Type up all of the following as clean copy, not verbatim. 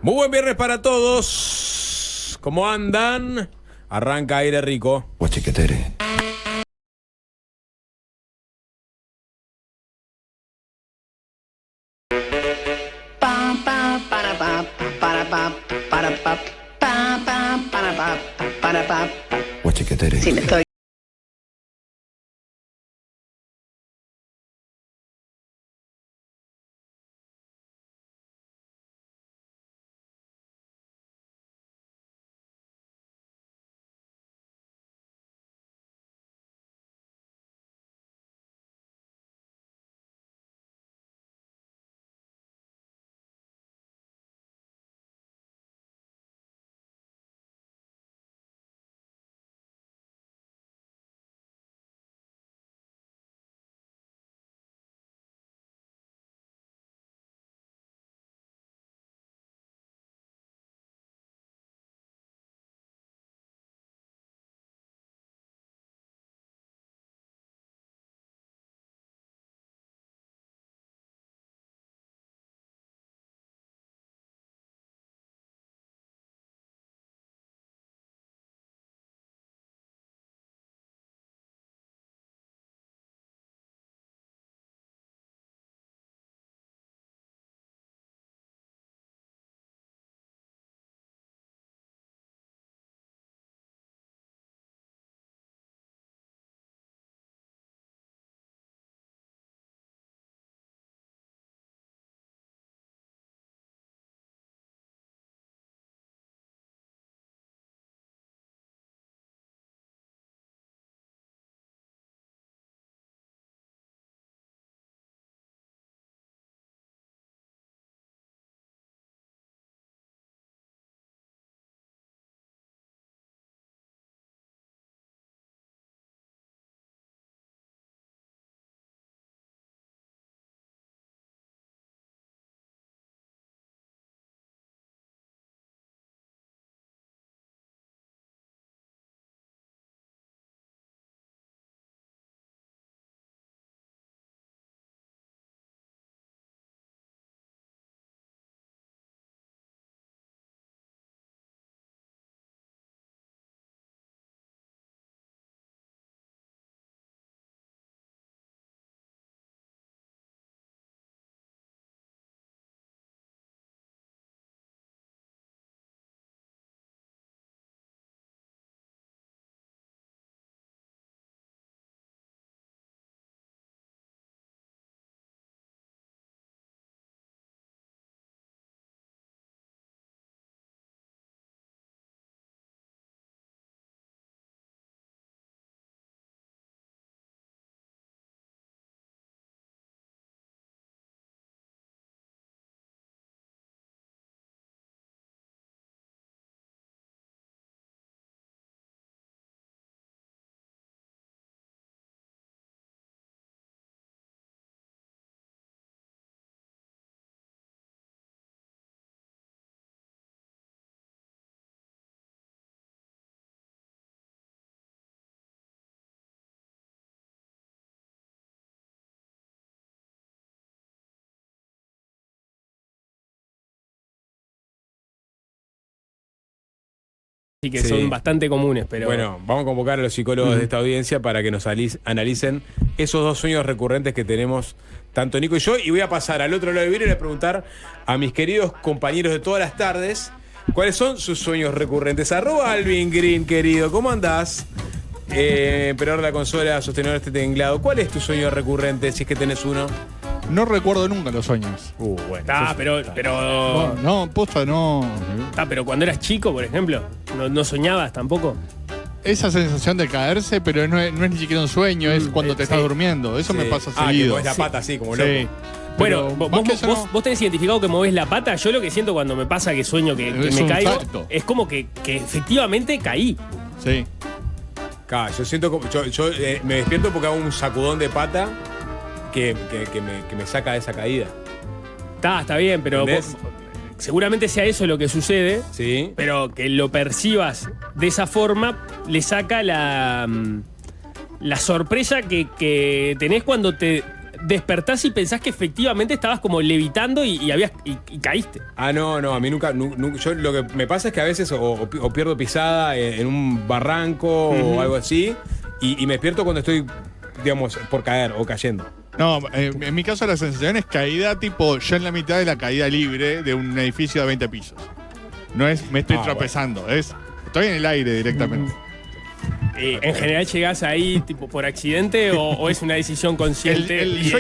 Muy buen viernes para todos. ¿Cómo andan? Arranca Aire Rico. Guachiquetere. Guachiquetere. Sí, me estoy. Y que Sí. son bastante comunes, pero Bueno, vamos a convocar a los psicólogos de esta audiencia para que nos analicen esos dos sueños recurrentes que tenemos tanto Nico y yo. Y voy a pasar al otro lado del vidrio y le voy a preguntar a mis queridos compañeros de todas las tardes cuáles son sus sueños recurrentes. @Alvin Green, querido, ¿cómo andás? Operador de la consola, sostenedor de este tinglado. ¿Cuál es tu sueño recurrente, si es que tenés uno? No recuerdo nunca los sueños. Bueno. No, posta, no. pero cuando eras chico, por ejemplo, no soñabas tampoco. Esa sensación de caerse, pero no es ni siquiera un sueño, es cuando te estás durmiendo. Eso me pasa Que seguido. movés la pata así, como Sí. loco. Bueno, Pero más que eso no. vos tenés identificado que movés la pata. Yo lo que siento cuando me pasa que sueño que Es me un caigo salto. es como que efectivamente caí. Sí. Yo siento como. Yo me despierto porque hago un sacudón de pata que me saca de esa caída. Está bien, pero ¿Entendés? seguramente sea eso lo que sucede. Sí. Pero que lo percibas de esa forma le saca la sorpresa que tenés cuando te despertás y pensás que efectivamente estabas como levitando y caíste. Ah, no, a mí nunca, yo lo que me pasa es que a veces o pierdo pisada en un barranco o algo así y me despierto cuando estoy, digamos, por caer o cayendo. No, en mi caso la sensación es caída tipo yo en la mitad de la caída libre de un edificio de 20 pisos. No es me estoy tropezando, estoy en el aire directamente. ¿En general llegás ahí tipo por accidente o es una decisión consciente? El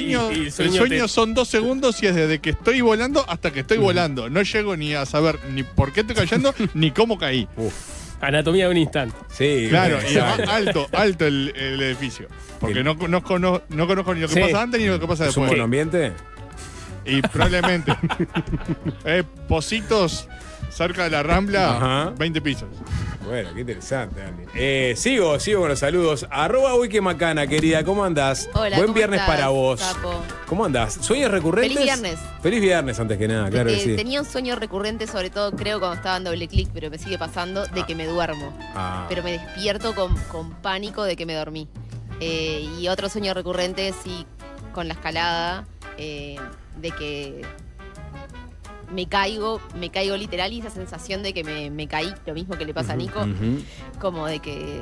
sueño son 2 segundos y es desde que estoy volando hasta que estoy volando. No llego ni a saber ni por qué estoy cayendo ni cómo caí. Anatomía de un instante. Sí, claro, y además alto el edificio. Porque no conozco ni lo que pasa antes ni lo que pasa ¿Es después. un buen ambiente? Y probablemente. Positos cerca de la Rambla, 20 pisos. Bueno, qué interesante, Andy. Sigo con los saludos. @wikimacana, querida, ¿cómo andás? Hola, Buen ¿cómo viernes estás, para vos. Capo? ¿Cómo andás? ¿Sueños recurrentes? Feliz viernes. Feliz viernes, antes que nada, claro que sí. Tenía un sueño recurrente, sobre todo creo cuando estaba en doble clic, pero me sigue pasando, de que me duermo. Pero me despierto con pánico de que me dormí. Y otro sueño recurrente, sí, con la escalada, de que me caigo literal y esa sensación de que me caí, lo mismo que le pasa a Nico, como de que,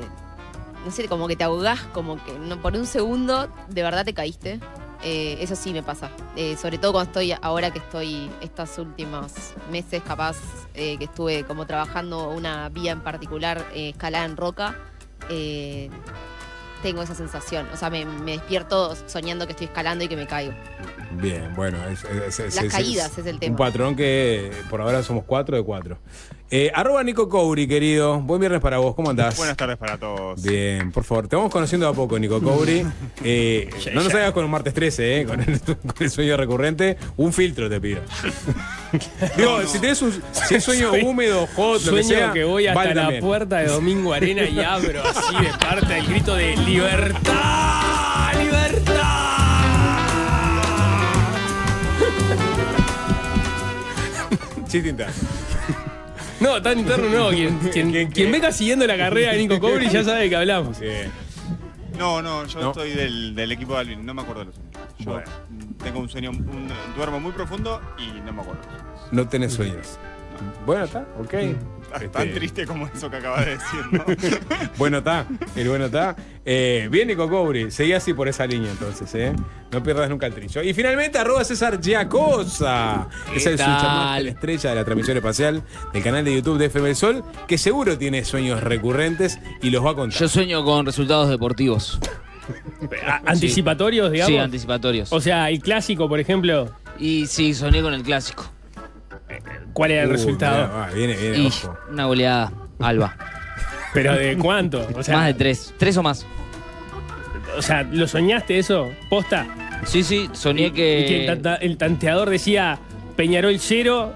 no sé, como que te ahogás, como que no, por un segundo de verdad te caíste. Eso sí me pasa, sobre todo cuando ahora que estoy estos últimos meses capaz, que estuve como trabajando una vía en particular, escalada en roca, tengo esa sensación, o sea, me despierto soñando que estoy escalando y que me caigo. Bien, bueno, las caídas es el tema. Un patrón que por ahora somos 4 de 4. @Nico Couri, querido. Buen viernes para vos, ¿cómo andás? Buenas tardes para todos. Bien, por favor, te vamos conociendo a poco, Nico Couri. No nos hagas con un martes 13, con el sueño recurrente. Un filtro te pido. Digo, si tenés si es sueño húmedo, hot, lo que sea, Sueño que voy hasta vale la también. puerta de Domingo Arena y abro así de parte el grito de ¡libertad! ¡Libertad! Chiste interno. No, tan interno no. Quien venga siguiendo la carrera de Nico Couri ya sabe de qué hablamos. Bien. No, yo estoy del equipo de Alvin, no me acuerdo de los sueños. Yo tengo un sueño, duermo muy profundo y no me acuerdo de los sueños. No tenés sueños. Bueno, está, ok. Tan triste como eso que acabas de decir, ¿no? Bueno está, bien, Nico Couri, seguí así por esa línea entonces, no pierdas nunca el trillo. Y finalmente @César Giacosa, es el la estrella de la transmisión espacial del canal de YouTube de FM El Sol, que seguro tiene sueños recurrentes y los va a contar. Yo sueño con resultados deportivos. ¿Anticipatorios, digamos? Sí, anticipatorios. O sea, el clásico, por ejemplo. Y sí, soñé con el clásico. ¿Cuál era el resultado? Viene, Y ojo. una goleada, Alba. ¿Pero de cuánto? O sea, Más de 3. 3 o más. O sea, ¿lo soñaste eso? ¿Posta? Sí, soñé ¿Y que... el tanteador decía Peñarol 0,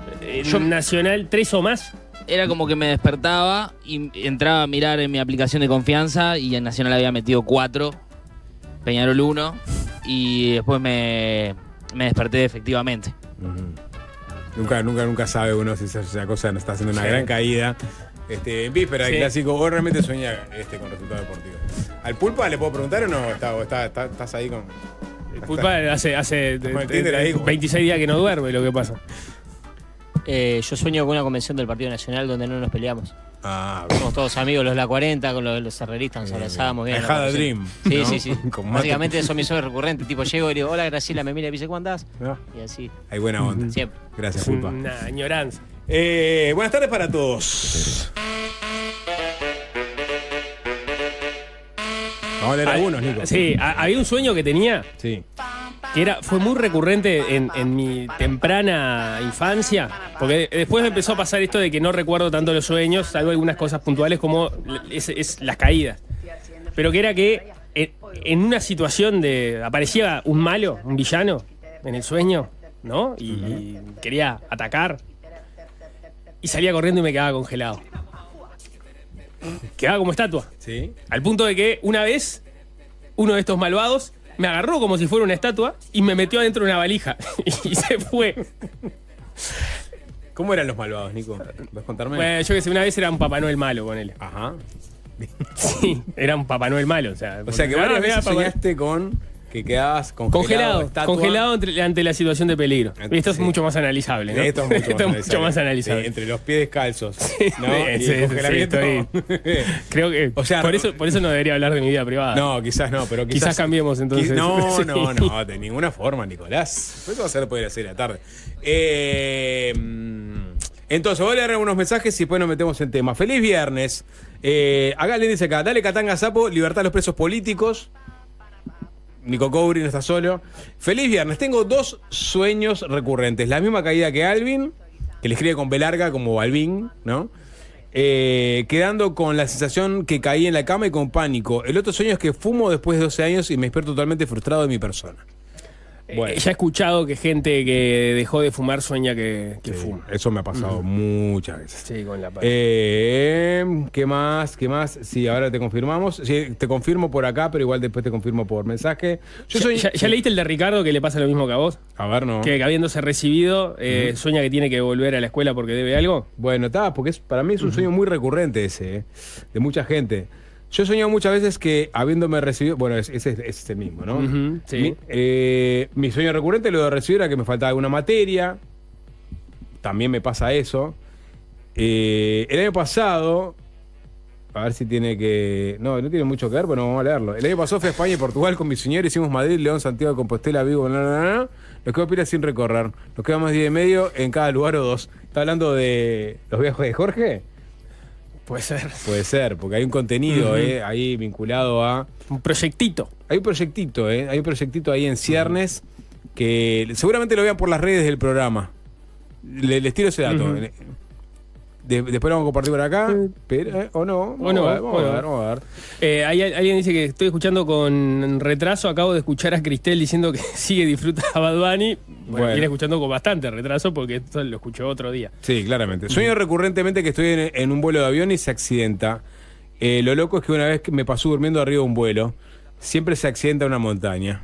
Nacional 3 o más? Era como que me despertaba y entraba a mirar en mi aplicación de confianza y en Nacional había metido 4, Peñarol 1 y después me desperté efectivamente. Nunca sabe uno si esa cosa no está haciendo una gran caída. En víspera del clásico, o realmente sueña con resultados deportivos. ¿Al Pulpa le puedo preguntar o no? ¿Estás ahí con...? El Pulpa hace Tinder ahí, 26 días que no duerme, lo que pasa. Yo sueño con una convención del Partido Nacional donde no nos peleamos. Bien. Somos todos amigos, los de la 40, con los herreristas, nos abrazamos bien. I had a dream. Sí, ¿no? sí. Con Básicamente son mis sueños recurrentes. Tipo, llego y digo, hola Graciela, me mira y me dice, ¿cuándo andás? ¿No? Y así, Hay buena onda. siempre. Gracias, Pulpa. Una añoranza. Buenas tardes para todos. Vamos a leer algunos, Nico. Sí, había un sueño que tenía Sí. que fue muy recurrente en mi temprana infancia, porque después me empezó a pasar esto de que no recuerdo tanto los sueños, salvo algunas cosas puntuales como es las caídas. Pero que era que en una situación aparecía un malo, un villano, en el sueño, ¿no? Y quería atacar. Y salía corriendo y me quedaba congelado. Quedaba como estatua. Sí. Al punto de que una vez, uno de estos malvados me agarró como si fuera una estatua y me metió adentro de una valija. Y se fue. ¿Cómo eran los malvados, Nico? ¿Puedes contarme? Bueno, yo que sé, una vez era un Papá Noel malo con él. Ajá. Sí, era un Papá Noel malo. O sea O sea que varias veces soñaste con que quedabas congelado ante la situación de peligro. Esto es mucho más analizable, ¿no? Esto es mucho más analizable. Sí, entre los pies descalzos, ¿no? Y sí, el congelamiento. Creo que por eso no debería hablar de mi vida privada. No, quizás no, pero quizás cambiemos entonces. No, de ninguna forma, Nicolás. Eso va a ser después de las 6 de la tarde. Entonces, voy a leer algunos mensajes y después nos metemos en tema. Feliz viernes. Acá le dice acá, dale Katanga Sapo, libertad a los presos políticos. Nico Cobri no está solo. Feliz viernes. Tengo 2 sueños recurrentes. La misma caída que Alvin, que le escribe con B larga como Alvin, ¿no? Quedando con la sensación que caí en la cama y con pánico. El otro sueño es que fumo después de 12 años y me despierto totalmente frustrado de mi persona. Bueno. Ya he escuchado que gente que dejó de fumar sueña que fuma. Eso me ha pasado muchas veces. Sí, con la ¿Qué más? Sí, ahora te confirmamos. Sí, te confirmo por acá, pero igual después te confirmo por mensaje. ¿Ya leíste el de Ricardo que le pasa lo mismo que a vos? A ver, no. Que habiéndose recibido, sueña que tiene que volver a la escuela porque debe algo. Bueno, porque para mí es un sueño muy recurrente ese, de mucha gente. Yo he soñado muchas veces que habiéndome recibido... Bueno, ese es el mismo, ¿no? Sí. Mi sueño recurrente, lo de recibir, era que me faltaba alguna materia. También me pasa eso. El año pasado... A ver si tiene que... No tiene mucho que ver, pero vamos a leerlo. El año pasado fui a España y Portugal con mi señor. Hicimos Madrid, León, Santiago de Compostela, Vigo, Nos quedó pila sin recorrer. Nos quedamos 10 y medio en cada lugar o 2. ¿Está hablando de los viajes de Jorge? Puede ser, porque hay un contenido ahí vinculado a... Un proyectito. Hay un proyectito ahí en ciernes que seguramente lo vean por las redes del programa. Les tiro ese dato. Después lo vamos a compartir por acá, pero, o no. Vamos a ver. Alguien dice que estoy escuchando con retraso. Acabo de escuchar a Cristel diciendo que sigue disfrutando a Bad Bunny. Bueno, viene escuchando con bastante retraso porque esto lo escuchó otro día. Sí, claramente. Sueño recurrentemente que estoy en un vuelo de avión y se accidenta. Lo loco es que una vez que me pasó durmiendo arriba de un vuelo, siempre se accidenta una montaña.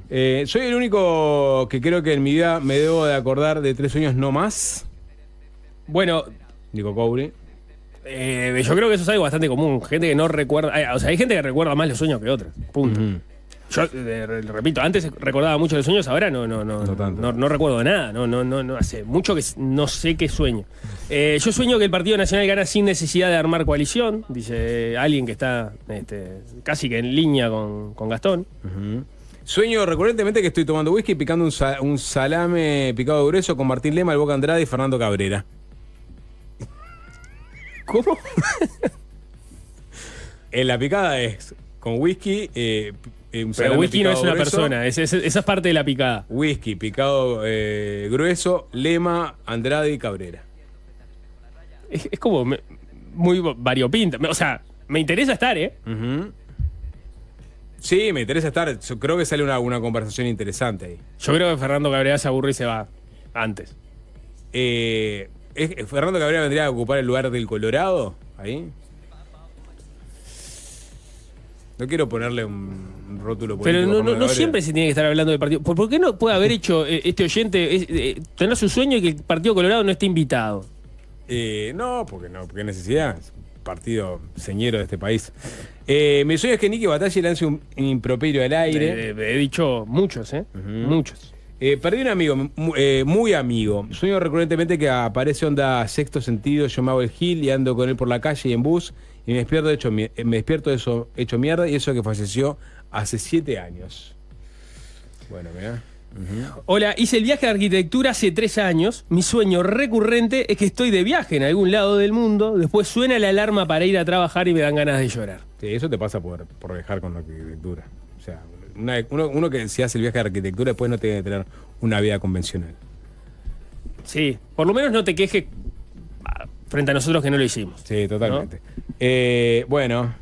Soy el único que creo que en mi vida me debo de acordar de 3 sueños no más. Bueno, Nico Cobri. Yo creo que eso es algo bastante común. Gente que no recuerda. Hay gente que recuerda más los sueños que otras. Punto. Yo repito, antes recordaba mucho los sueños, ahora no recuerdo nada. No hace mucho que no sé qué sueño. Yo sueño que el Partido Nacional gana sin necesidad de armar coalición, dice alguien que está casi que en línea con Gastón. Sueño recurrentemente que estoy tomando whisky y picando un salame picado grueso con Martín Lema, el Boca Andrade y Fernando Cabrera. ¿Cómo? En la picada es con whisky. Pero whisky no es una persona, esa es parte de la picada. Whisky picado grueso, Lema, Andrade y Cabrera. Es como muy variopinta. O sea, me interesa estar, ¿eh? Sí, me interesa estar. Yo creo que sale una conversación interesante ahí. Yo creo que Fernando Cabrera se aburre y se va antes. ¿Fernando Cabrera vendría a ocupar el lugar del Colorado? Ahí. No quiero ponerle un rótulo político. Pero no siempre se tiene que estar hablando del partido. ¿Por qué no puede haber hecho este oyente tener su sueño y que el Partido Colorado no esté invitado? No, porque necesidad. Es un partido señero de este país. Mi sueño es que Nicky Batalla lance un improperio al aire. He dicho muchos, muchos. Perdí un amigo, muy amigo. Sueño recurrentemente que aparece onda sexto sentido, yo me hago el gil y ando con él por la calle y en bus y me despierto eso hecho mierda y eso que falleció hace 7 años. Bueno, mirá. Hola, hice el viaje de arquitectura hace 3 años. Mi sueño recurrente es que estoy de viaje en algún lado del mundo. Después suena la alarma para ir a trabajar y me dan ganas de llorar. Sí, eso te pasa por dejar con la arquitectura. O sea, uno que si hace el viaje de arquitectura después no tiene que tener una vida convencional. Sí, por lo menos no te quejes frente a nosotros que no lo hicimos. Sí, totalmente. ¿No? Bueno.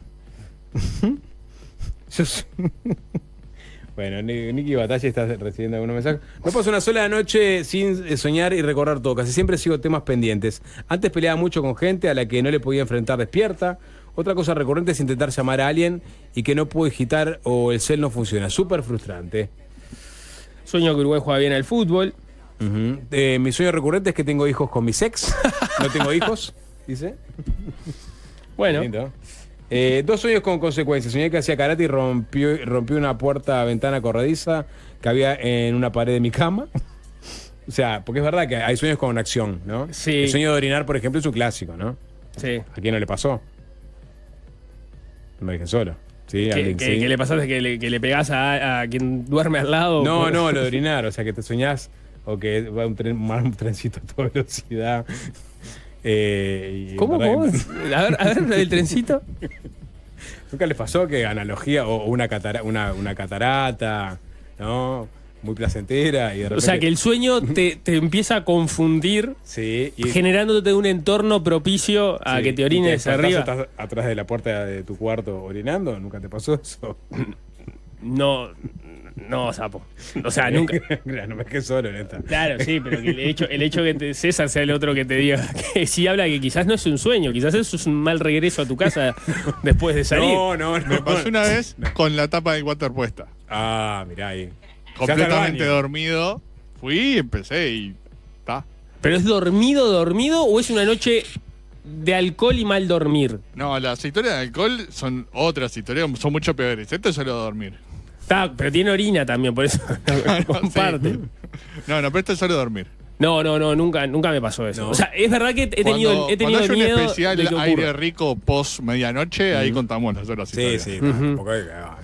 Bueno, Nicky Batalla está recibiendo algunos mensajes. No paso una sola noche sin soñar y recordar todo. Casi siempre sigo temas pendientes. Antes peleaba mucho con gente a la que no le podía enfrentar despierta. Otra cosa recurrente es intentar llamar a alguien y que no puedo digitar o el cel no funciona. Súper frustrante. Sueño que Uruguay juega bien al fútbol. Mi sueño recurrente es que tengo hijos con mis ex. No tengo hijos, dice. Bueno. Dos sueños con consecuencias. Soñé que hacía karate y rompió una ventana corrediza que había en una pared de mi cama. O sea, porque es verdad que hay sueños con acción, ¿no? Sí. El sueño de orinar, por ejemplo, es un clásico, ¿no? Sí. ¿A quién no le pasó? No dije solo. Sí, alguien, sí. ¿Qué le pasaste? ¿Que le pegás a quien duerme al lado? No, lo de orinar. O sea, que te soñás o que va un trencito a toda velocidad. ¿Cómo? A ver, el trencito. ¿Nunca les pasó que analogía o una catarata, ¿no? Muy placentera y de repente... O sea, que el sueño te empieza a confundir, sí, generándote un entorno propicio a que te orines arriba. ¿Estás atrás de la puerta de tu cuarto orinando? ¿Nunca te pasó eso? No, sapo. O sea, nunca. No me quedé solo, neta. Claro, sí, pero que el hecho que César sea el otro que te diga que sí habla que quizás no es un sueño, quizás es un mal regreso a tu casa después de salir. No. Me pasó una vez con la tapa del water puesta. Ah, mirá ahí. Completamente dormido. Fui y empecé y... está. ¿Pero es dormido o es una noche de alcohol y mal dormir? No, las historias de alcohol son otras historias, son mucho peores. Esto es solo dormir. Está, pero tiene orina también, por eso comparte. Sí. No, pero esto es solo dormir. No, nunca me pasó eso. No. O sea, es verdad que he tenido cuando hay miedo un especial de que aire ocurra. rico post medianoche, ahí contamos las otras historias. Sí,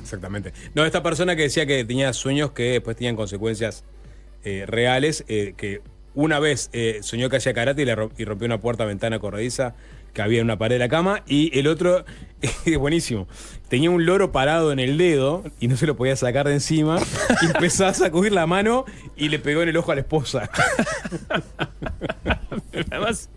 exactamente. No, esta persona que decía que tenía sueños que después tenían consecuencias reales, que una vez soñó que hacía karate y rompió una ventana corrediza que había en una pared de la cama, y el otro, es buenísimo, tenía un loro parado en el dedo y no se lo podía sacar de encima y empezó a sacudir la mano y le pegó en el ojo a la esposa. Además,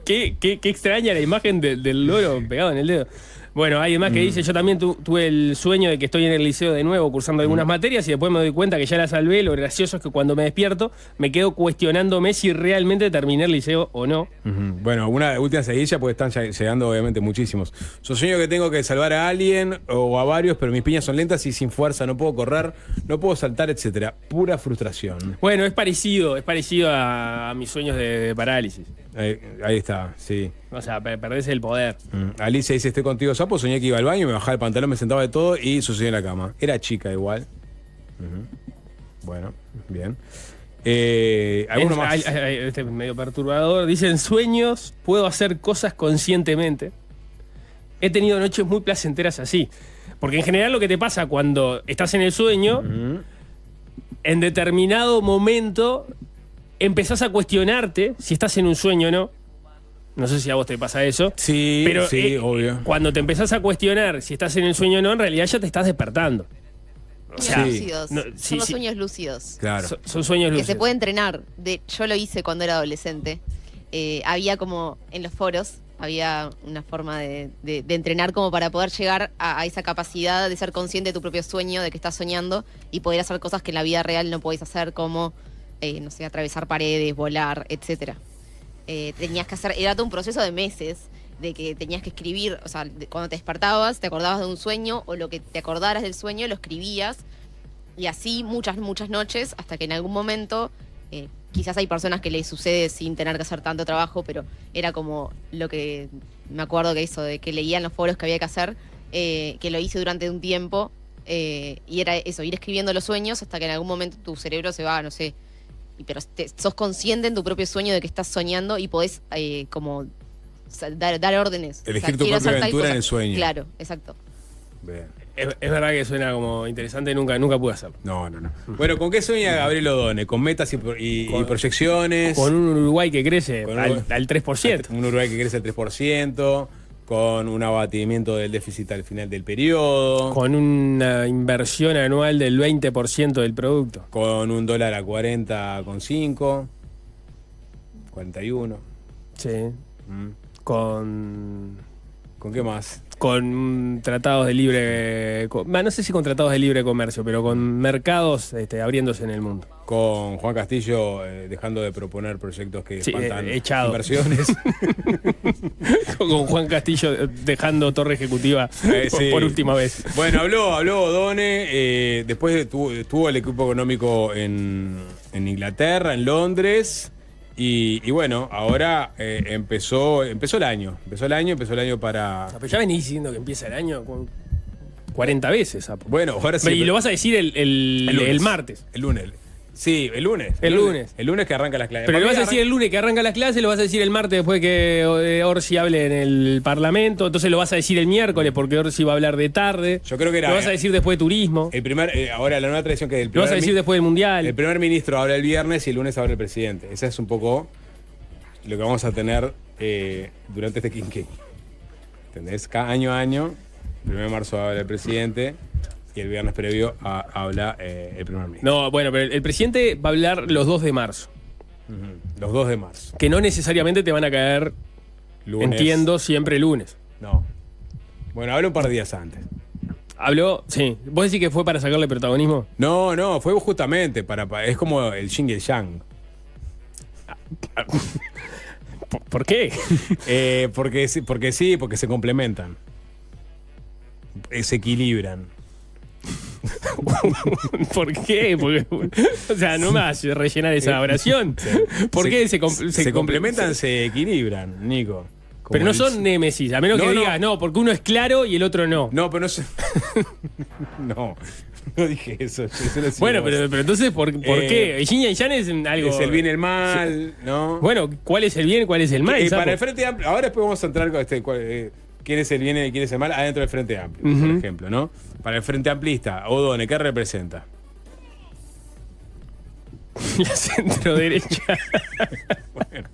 qué extraña la imagen del loro pegado en el dedo. Bueno, hay más que dice, yo también tuve el sueño de que estoy en el liceo de nuevo cursando algunas materias y después me doy cuenta que ya la salvé. Lo gracioso es que cuando me despierto me quedo cuestionándome si realmente terminé el liceo o no. Bueno, una última seguidilla porque están llegando obviamente muchísimos. Yo sueño que tengo que salvar a alguien o a varios, pero mis piñas son lentas y sin fuerza, no puedo correr, no puedo saltar, etcétera. Pura frustración. Bueno, es parecido a mis sueños de parálisis. Ahí está, sí. O sea, perdés el poder. Alicia dice, estoy contigo, sapo, soñé que iba al baño, me bajaba el pantalón, me sentaba de todo y sucedió en la cama. Era chica igual. Bueno, bien. ¿Alguno más? Este es medio perturbador. Dicen, sueños, puedo hacer cosas conscientemente. He tenido noches muy placenteras así. Porque en general lo que te pasa cuando estás en el sueño, en determinado momento empezás a cuestionarte si estás en un sueño o no. No sé si a vos te pasa eso. Sí, pero sí, obvio. Cuando te empezás a cuestionar si estás en el sueño o no, en realidad ya te estás despertando. O sea, lúcidos. Son los sueños lúcidos. Claro. Son sueños lúcidos. Que se puede entrenar. Yo lo hice cuando era adolescente. Había como en los foros, había una forma de entrenar como para poder llegar a esa capacidad de ser consciente de tu propio sueño, de que estás soñando y poder hacer cosas que en la vida real no podés hacer, como, no sé, atravesar paredes, volar, etcétera. Tenías que hacer, era todo un proceso de meses, de que tenías que escribir, o sea, cuando te despertabas, te acordabas de un sueño o lo que te acordaras del sueño, lo escribías, y así muchas noches, hasta que en algún momento, quizás hay personas que les sucede sin tener que hacer tanto trabajo, pero era como lo que me acuerdo que hizo, de que leía en los foros que había que hacer, que lo hice durante un tiempo, y era eso, ir escribiendo los sueños hasta que en algún momento tu cerebro se va, no sé, pero sos consciente en tu propio sueño de que estás soñando y podés como dar órdenes. Elegir tu propia aventura en el sueño. Claro, exacto. Bien. Es verdad que suena como interesante, nunca pude hacerlo. No. Bueno, ¿con qué sueña Gabriel O'Donnell? ¿Con metas y proyecciones? Con un Uruguay que crece al 3%. Un Uruguay que crece al 3%. Con un abatimiento del déficit al final del periodo. Con una inversión anual del 20% del producto. Con un dólar a 40,5. 41. Sí. ¿Con qué más? Con tratados de libre... no sé si con tratados de libre comercio, pero con mercados abriéndose en el mundo. Con Juan Castillo dejando de proponer proyectos que espantan inversiones. Con Juan Castillo dejando torre ejecutiva por última vez. Bueno, habló O'Donnell, después tuvo el equipo económico en Inglaterra, en Londres, Y bueno, ahora empezó el año. Empezó el año para. Pero ya venís diciendo que empieza el año con 40 veces. Sapo. Bueno, ahora sí. Y lo vas a decir el martes. El lunes. Sí, el lunes. El lunes. El lunes que arranca las clases. Pero lo vas a decir el lunes que arranca las clases, lo vas a decir el martes después que Orsi hable en el Parlamento, entonces lo vas a decir el miércoles porque Orsi va a hablar de tarde. Yo creo que era. Lo vas a decir después de turismo. Ahora la nueva tradición que lo vas a decir después del Mundial. El primer ministro habla el viernes y el lunes habla el presidente. Esa es un poco lo que vamos a tener durante este quinquenio. ¿Entendés? Cada año a año, el 1 de marzo habla el presidente. Y el viernes previo habla el primer ministro. No, bueno, pero el presidente va a hablar los 2 de marzo. Los 2 de marzo. Que no necesariamente te van a caer, lunes. Entiendo, siempre lunes. No. Bueno, habla un par de días antes. Habló, sí. ¿Vos decís que fue para sacarle protagonismo? No, fue justamente es como el yin y el yang. ¿Por qué? Porque se complementan. Se equilibran. ¿Por qué? Porque, o sea, no me vas a rellenar esa oración. ¿Por qué se complementan, se equilibran, Nico? Pero no son némesis, a menos que digas, no, porque uno es claro y el otro no. No, pero no sé. No dije eso. Bueno, pero entonces, ¿por qué? El yin y el yang es algo. Es el bien y el mal, ¿no? Bueno, ¿cuál es el bien y cuál es el mal? Para el Frente Amplio, ahora después vamos a entrar con quién es el bien y quién es el mal adentro del Frente Amplio, por ejemplo, ¿no? Para el Frente Amplista, O'Donnell, ¿qué representa? La centro-derecha. Bueno,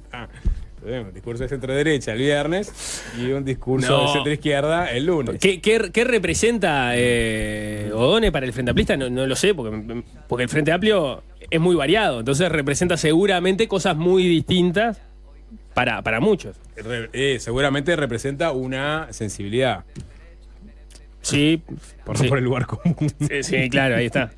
un discurso de centro-derecha el viernes y un discurso de centro-izquierda el lunes. ¿Qué representa O'Donnell para el Frente Amplista? No lo sé, porque el Frente Amplio es muy variado, entonces representa seguramente cosas muy distintas para muchos. Seguramente representa una sensibilidad. Sí. Por el lugar común. Sí, claro, ahí está.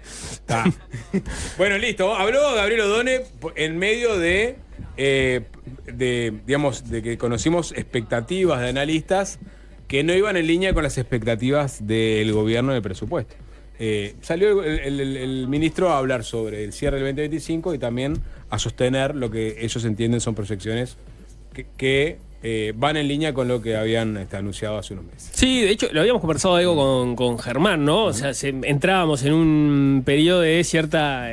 Bueno, listo. Habló Gabriel O'Donnell en medio de que conocimos expectativas de analistas que no iban en línea con las expectativas del gobierno del presupuesto. Salió el ministro a hablar sobre el cierre del 2025 y también a sostener lo que ellos entienden son proyecciones que van en línea con lo que habían anunciado hace unos meses. Sí, de hecho, lo habíamos conversado algo con Germán, ¿no? O sea, entrábamos en un periodo de cierta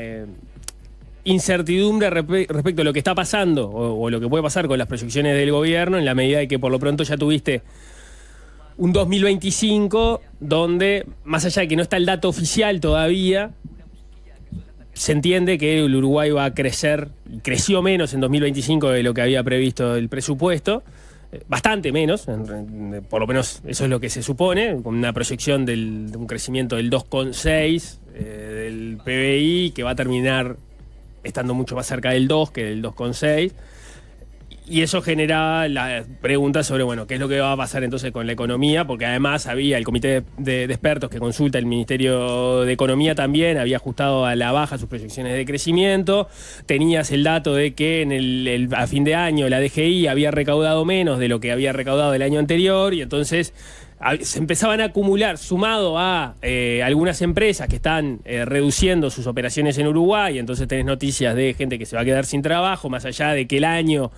incertidumbre respecto a lo que está pasando o lo que puede pasar con las proyecciones del gobierno, en la medida de que por lo pronto ya tuviste un 2025 donde, más allá de que no está el dato oficial todavía, se entiende que el Uruguay va a crecer, creció menos en 2025 de lo que había previsto el presupuesto, bastante menos, por lo menos eso es lo que se supone, con una proyección de un crecimiento del 2,6 del PBI, que va a terminar estando mucho más cerca del 2 que del 2,6. Y eso genera la pregunta sobre, bueno, qué es lo que va a pasar entonces con la economía, porque además había el comité de expertos que consulta el Ministerio de Economía también, había ajustado a la baja sus proyecciones de crecimiento, tenías el dato de que a fin de año la DGI había recaudado menos de lo que había recaudado el año anterior, y entonces se empezaban a acumular, sumado a algunas empresas que están reduciendo sus operaciones en Uruguay, entonces tenés noticias de gente que se va a quedar sin trabajo, más allá de que el año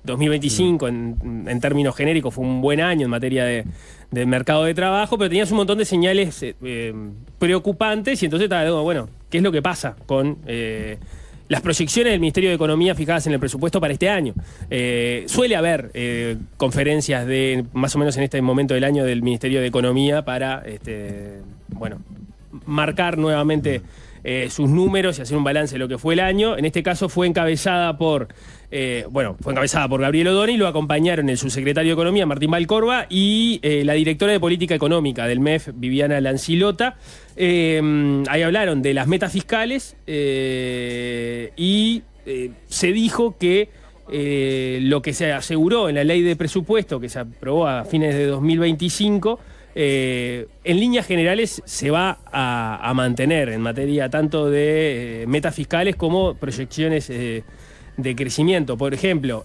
2025 en términos genéricos fue un buen año en materia de mercado de trabajo, pero tenías un montón de señales preocupantes y entonces estaba, bueno, ¿qué es lo que pasa con las proyecciones del Ministerio de Economía fijadas en el presupuesto para este año? Suele haber conferencias de más o menos en este momento del año del Ministerio de Economía para marcar nuevamente sus números y hacer un balance de lo que fue el año. En este caso fue encabezada por Gabriel O'Donnell y lo acompañaron el subsecretario de Economía, Martín Valcorba, y la directora de Política Económica del MEF, Viviana Lancilota. Ahí hablaron de las metas fiscales y se dijo que lo que se aseguró en la ley de presupuesto que se aprobó a fines de 2025 en líneas generales se va a mantener en materia tanto de metas fiscales como proyecciones de crecimiento. Por ejemplo,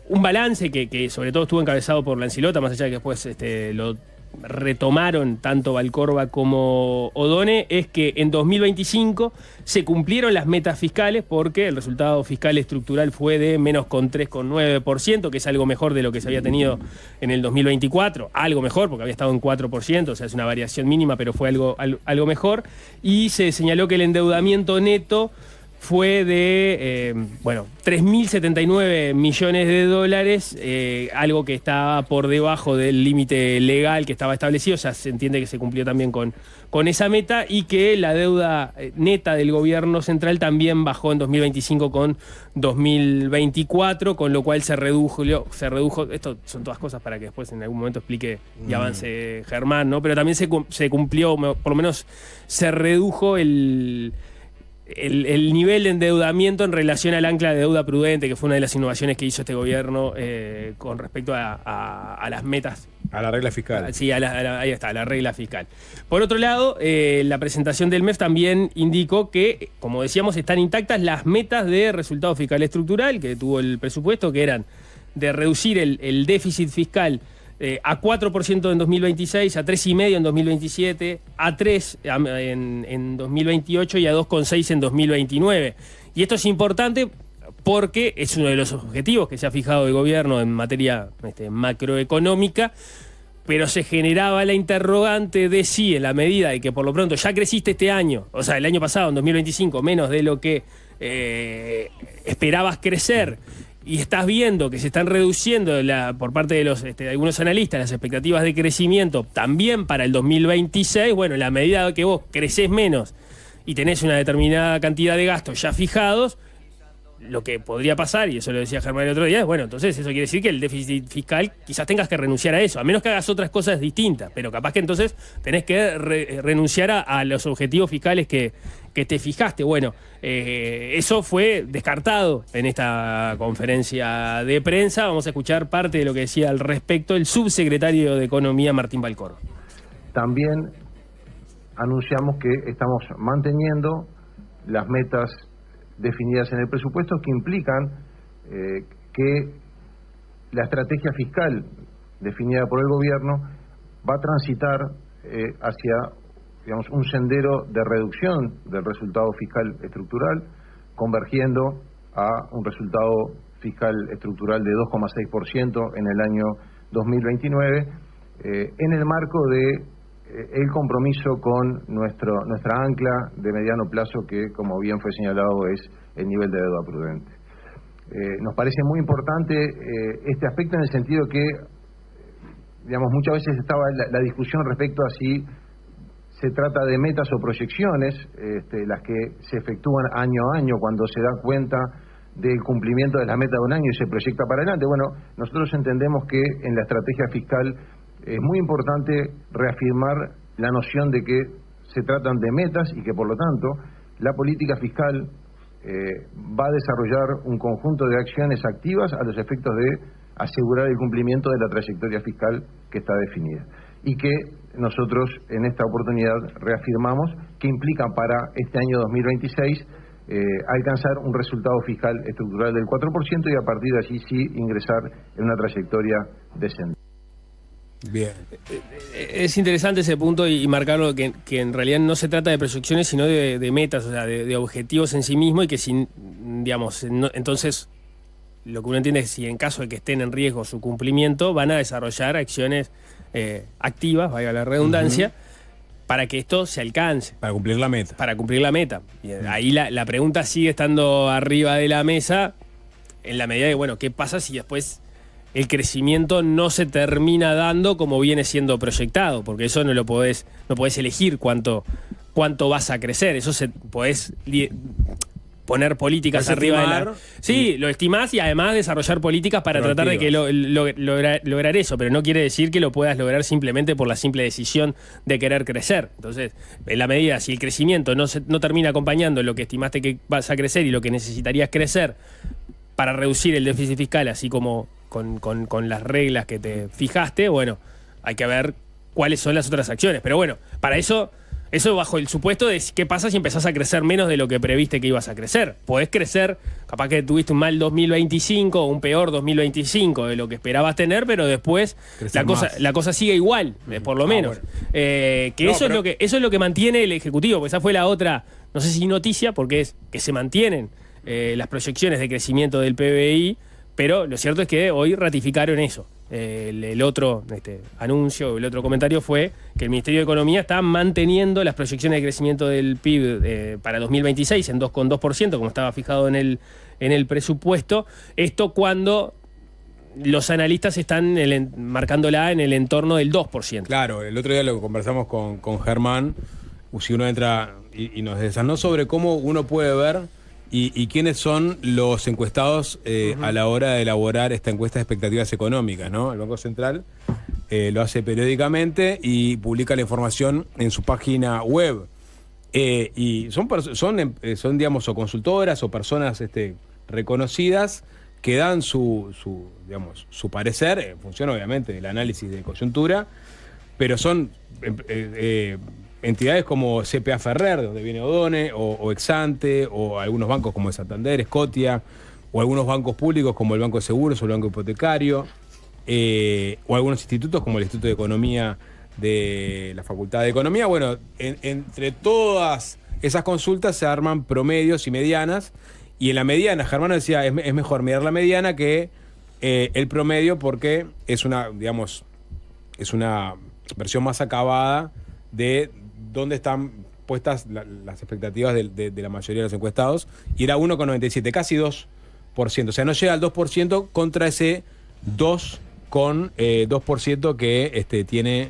un balance que sobre todo estuvo encabezado por Lancilota, más allá de que después lo retomaron tanto Valcorba como Odone es que en 2025 se cumplieron las metas fiscales porque el resultado fiscal estructural fue de menos con 3,9%, que es algo mejor de lo que se había tenido en el 2024, algo mejor porque había estado en 4%, o sea, es una variación mínima, pero fue algo mejor, y se señaló que el endeudamiento neto fue de, 3.079 millones de dólares, algo que estaba por debajo del límite legal que estaba establecido, o sea, se entiende que se cumplió también con esa meta, y que la deuda neta del gobierno central también bajó en 2025 con 2024, con lo cual se redujo, esto son todas cosas para que después en algún momento explique y avance Germán, ¿no? Pero también se cumplió, por lo menos se redujo el nivel de endeudamiento en relación al ancla de deuda prudente, que fue una de las innovaciones que hizo este gobierno con respecto a las metas. A la regla fiscal. Sí, ahí está, la regla fiscal. Por otro lado, la presentación del MEF también indicó que, como decíamos, están intactas las metas de resultado fiscal estructural que tuvo el presupuesto, que eran de reducir el déficit fiscal a 4% en 2026, a 3,5% en 2027, a 3% en 2028 y a 2,6% en 2029. Y esto es importante porque es uno de los objetivos que se ha fijado el gobierno en materia macroeconómica, pero se generaba la interrogante de si, en la medida de que por lo pronto ya creciste este año, o sea, el año pasado, en 2025, menos de lo que esperabas crecer, y estás viendo que se están reduciendo por parte de algunos analistas las expectativas de crecimiento también para el 2026, bueno, en la medida que vos crecés menos y tenés una determinada cantidad de gastos ya fijados, lo que podría pasar, y eso lo decía Germán el otro día, es, bueno, entonces eso quiere decir que el déficit fiscal quizás tengas que renunciar a eso, a menos que hagas otras cosas distintas, pero capaz que entonces tenés que renunciar a los objetivos fiscales que te fijaste. Bueno, eso fue descartado en esta conferencia de prensa. Vamos a escuchar parte de lo que decía al respecto el subsecretario de Economía, Martín Valcorba. También anunciamos que estamos manteniendo las metas definidas en el presupuesto, que implican que la estrategia fiscal definida por el gobierno va a transitar hacia, digamos, un sendero de reducción del resultado fiscal estructural, convergiendo a un resultado fiscal estructural de 2,6% en el año 2029, en el marco de el compromiso con nuestra ancla de mediano plazo, que, como bien fue señalado, es el nivel de deuda prudente. Nos parece muy importante este aspecto, en el sentido que, digamos, muchas veces estaba la discusión respecto a si se trata de metas o proyecciones, las que se efectúan año a año cuando se da cuenta del cumplimiento de la meta de un año y se proyecta para adelante. Bueno, nosotros entendemos que en la estrategia fiscal es muy importante reafirmar la noción de que se tratan de metas y que, por lo tanto, la política fiscal va a desarrollar un conjunto de acciones activas a los efectos de asegurar el cumplimiento de la trayectoria fiscal que está definida. Y que nosotros en esta oportunidad reafirmamos que implican para este año 2026 alcanzar un resultado fiscal estructural del 4% y a partir de allí sí ingresar en una trayectoria descendente. Bien. Es interesante ese punto y marcarlo, que en realidad no se trata de proyecciones, sino de metas, o sea, de objetivos en sí mismo, y que entonces lo que uno entiende es, si en caso de que estén en riesgo su cumplimiento, van a desarrollar acciones activas, valga la redundancia, para que esto se alcance. Para cumplir la meta. Para cumplir la meta. Y ahí la pregunta sigue estando arriba de la mesa, en la medida de, bueno, ¿qué pasa si después el crecimiento no se termina dando como viene siendo proyectado? Porque eso no podés elegir cuánto vas a crecer. Eso podés poner políticas arriba de la... Sí, lo estimás, y además desarrollar políticas para tratar de que lograr eso, pero no quiere decir que lo puedas lograr simplemente por la simple decisión de querer crecer. Entonces, en la medida, si el crecimiento no termina acompañando lo que estimaste que vas a crecer y lo que necesitarías crecer para reducir el déficit fiscal, así como con las reglas que te fijaste, bueno, hay que ver cuáles son las otras acciones. Pero bueno, para eso Eso bajo el supuesto de qué pasa si empezás a crecer menos de lo que previste que ibas a crecer. Podés crecer, capaz que tuviste un mal 2025 o un peor 2025 de lo que esperabas tener, pero después la cosa sigue igual, por lo menos. Bueno. Eso es lo que mantiene el Ejecutivo, porque esa fue la otra, no sé si noticia, porque es que se mantienen las proyecciones de crecimiento del PBI, pero lo cierto es que hoy ratificaron eso. El otro anuncio, el otro comentario fue que el Ministerio de Economía está manteniendo las proyecciones de crecimiento del PIB para 2026 en 2,2%, como estaba fijado en el presupuesto. Esto cuando los analistas están marcándola en el entorno del 2%. Claro, el otro día lo conversamos con Germán, si uno entra y nos desasnó sobre cómo uno puede ver y quiénes son los encuestados a la hora de elaborar esta encuesta de expectativas económicas, ¿no? El Banco Central lo hace periódicamente y publica la información en su página web. Y son, digamos, o consultoras o personas reconocidas que dan su parecer, en función, obviamente, del análisis de coyuntura, pero son entidades como CPA Ferrer, donde viene Odone, o Exante, o algunos bancos como Santander, Scotia, o algunos bancos públicos como el Banco de Seguros o el Banco Hipotecario, o algunos institutos como el Instituto de Economía de la Facultad de Economía. Bueno, entre todas esas consultas se arman promedios y medianas, y en la mediana, Germán decía, es mejor mirar la mediana que el promedio, porque es una versión más acabada de dónde están puestas las expectativas de la mayoría de los encuestados, y era 1,97, casi 2%. O sea, no llega al 2% contra ese 2% que tiene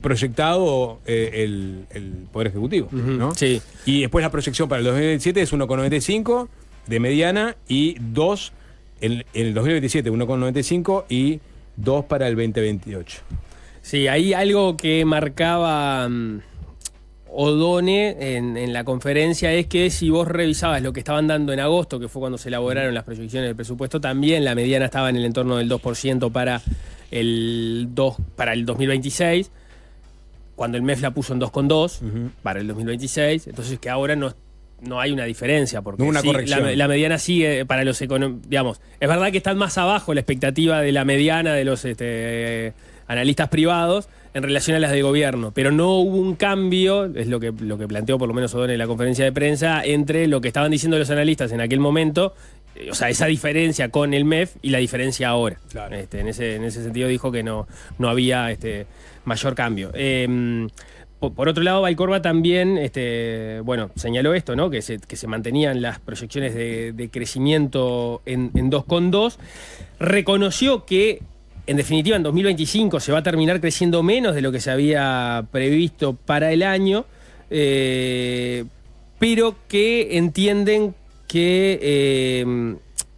proyectado el Poder Ejecutivo, ¿no? Sí. Y después la proyección para el 2027 es 1,95 de mediana y 2 en el 2027, 1,95 y 2 para el 2028. Sí, hay algo que marcaba Odone en la conferencia, es que si vos revisabas lo que estaban dando en agosto, que fue cuando se elaboraron las proyecciones del presupuesto, también la mediana estaba en el entorno del 2% para el 2026, cuando el MEF la puso en 2,2 para el 2026, entonces que ahora no hay una diferencia, porque una corrección. La mediana sigue para los digamos, es verdad que están más abajo la expectativa de la mediana de los analistas privados en relación a las de gobierno, pero no hubo un cambio, es lo que planteó por lo menos Odone en la conferencia de prensa, entre lo que estaban diciendo los analistas en aquel momento, o sea, esa diferencia con el MEF y la diferencia ahora. Claro. En ese sentido dijo que no había mayor cambio. Por otro lado, Valcorba también señaló esto, ¿no? Que se mantenían las proyecciones de crecimiento en 2,2. Reconoció que, en definitiva, en 2025 se va a terminar creciendo menos de lo que se había previsto para el año, pero que entienden que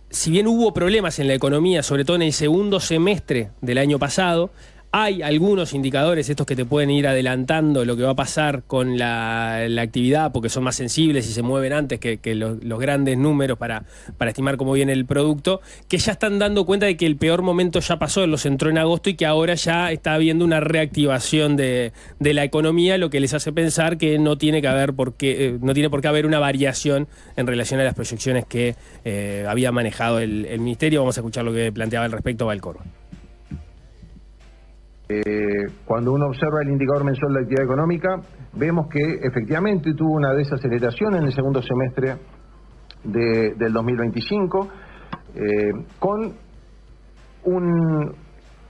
si bien hubo problemas en la economía, sobre todo en el segundo semestre del año pasado, hay algunos indicadores, estos que te pueden ir adelantando lo que va a pasar con la actividad, porque son más sensibles y se mueven antes que los grandes números para estimar cómo viene el producto, que ya están dando cuenta de que el peor momento ya pasó, los entró en agosto, y que ahora ya está habiendo una reactivación de la economía, lo que les hace pensar que no tiene por qué haber una variación en relación a las proyecciones que había manejado el Ministerio. Vamos a escuchar lo que planteaba al respecto Valcorba. Cuando uno observa el indicador mensual de actividad económica, vemos que efectivamente tuvo una desaceleración en el segundo semestre del 2025, con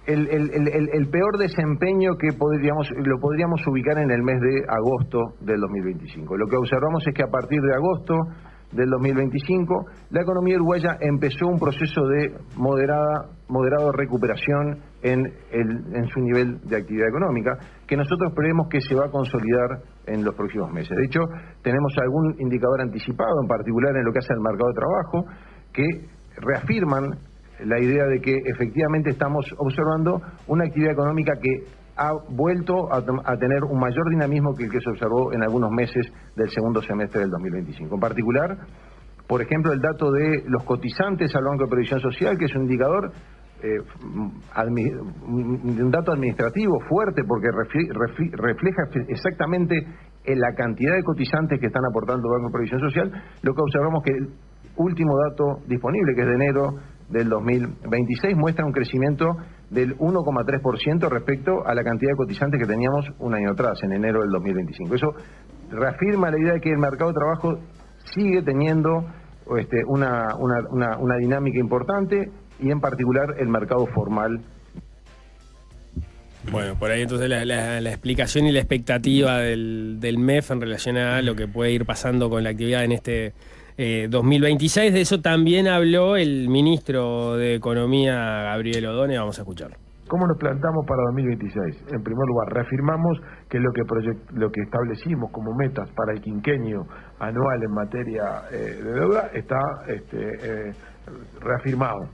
el peor desempeño que lo podríamos ubicar en el mes de agosto del 2025. Lo que observamos es que a partir de agosto del 2025, la economía uruguaya empezó un proceso de moderado recuperación en su nivel de actividad económica, que nosotros prevemos que se va a consolidar en los próximos meses. De hecho, tenemos algún indicador anticipado, en particular en lo que hace al mercado de trabajo, que reafirman la idea de que efectivamente estamos observando una actividad económica que ha vuelto a tener un mayor dinamismo que el que se observó en algunos meses del segundo semestre del 2025. En particular, por ejemplo, el dato de los cotizantes al Banco de Previsión Social, que es un indicador un dato administrativo fuerte porque refleja exactamente la cantidad de cotizantes que están aportando el Banco de Previsión Social. Lo que observamos que el último dato disponible, que es de enero del 2026, muestra un crecimiento del 1,3% respecto a la cantidad de cotizantes que teníamos un año atrás, en enero del 2025. Eso reafirma la idea de que el mercado de trabajo sigue teniendo una dinámica importante, y en particular el mercado formal. Bueno, por ahí entonces la explicación y la expectativa del MEF en relación a lo que puede ir pasando con la actividad en este 2026. De eso también habló el ministro de Economía, Gabriel Odone. Vamos a escucharlo. ¿Cómo nos plantamos para 2026? En primer lugar, reafirmamos que lo que establecimos como metas para el quinquenio anual en materia de deuda está reafirmado.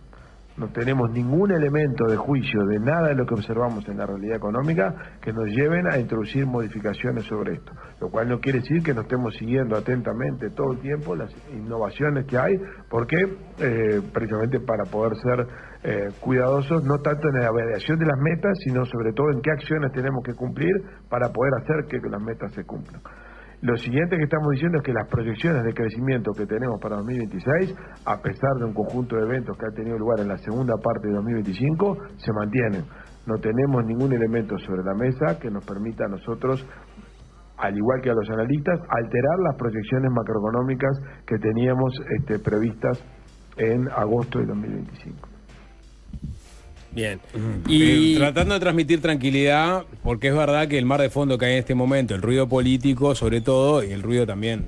No tenemos ningún elemento de juicio de nada de lo que observamos en la realidad económica que nos lleven a introducir modificaciones sobre esto. Lo cual no quiere decir que no estemos siguiendo atentamente todo el tiempo las innovaciones que hay, porque precisamente para poder ser cuidadosos, no tanto en la variación de las metas, sino sobre todo en qué acciones tenemos que cumplir para poder hacer que las metas se cumplan. Lo siguiente que estamos diciendo es que las proyecciones de crecimiento que tenemos para 2026, a pesar de un conjunto de eventos que han tenido lugar en la segunda parte de 2025, se mantienen. No tenemos ningún elemento sobre la mesa que nos permita a nosotros, al igual que a los analistas, alterar las proyecciones macroeconómicas que teníamos previstas en agosto de 2025. Bien. Y tratando de transmitir tranquilidad, porque es verdad que el mar de fondo que hay en este momento, el ruido político sobre todo, y el ruido también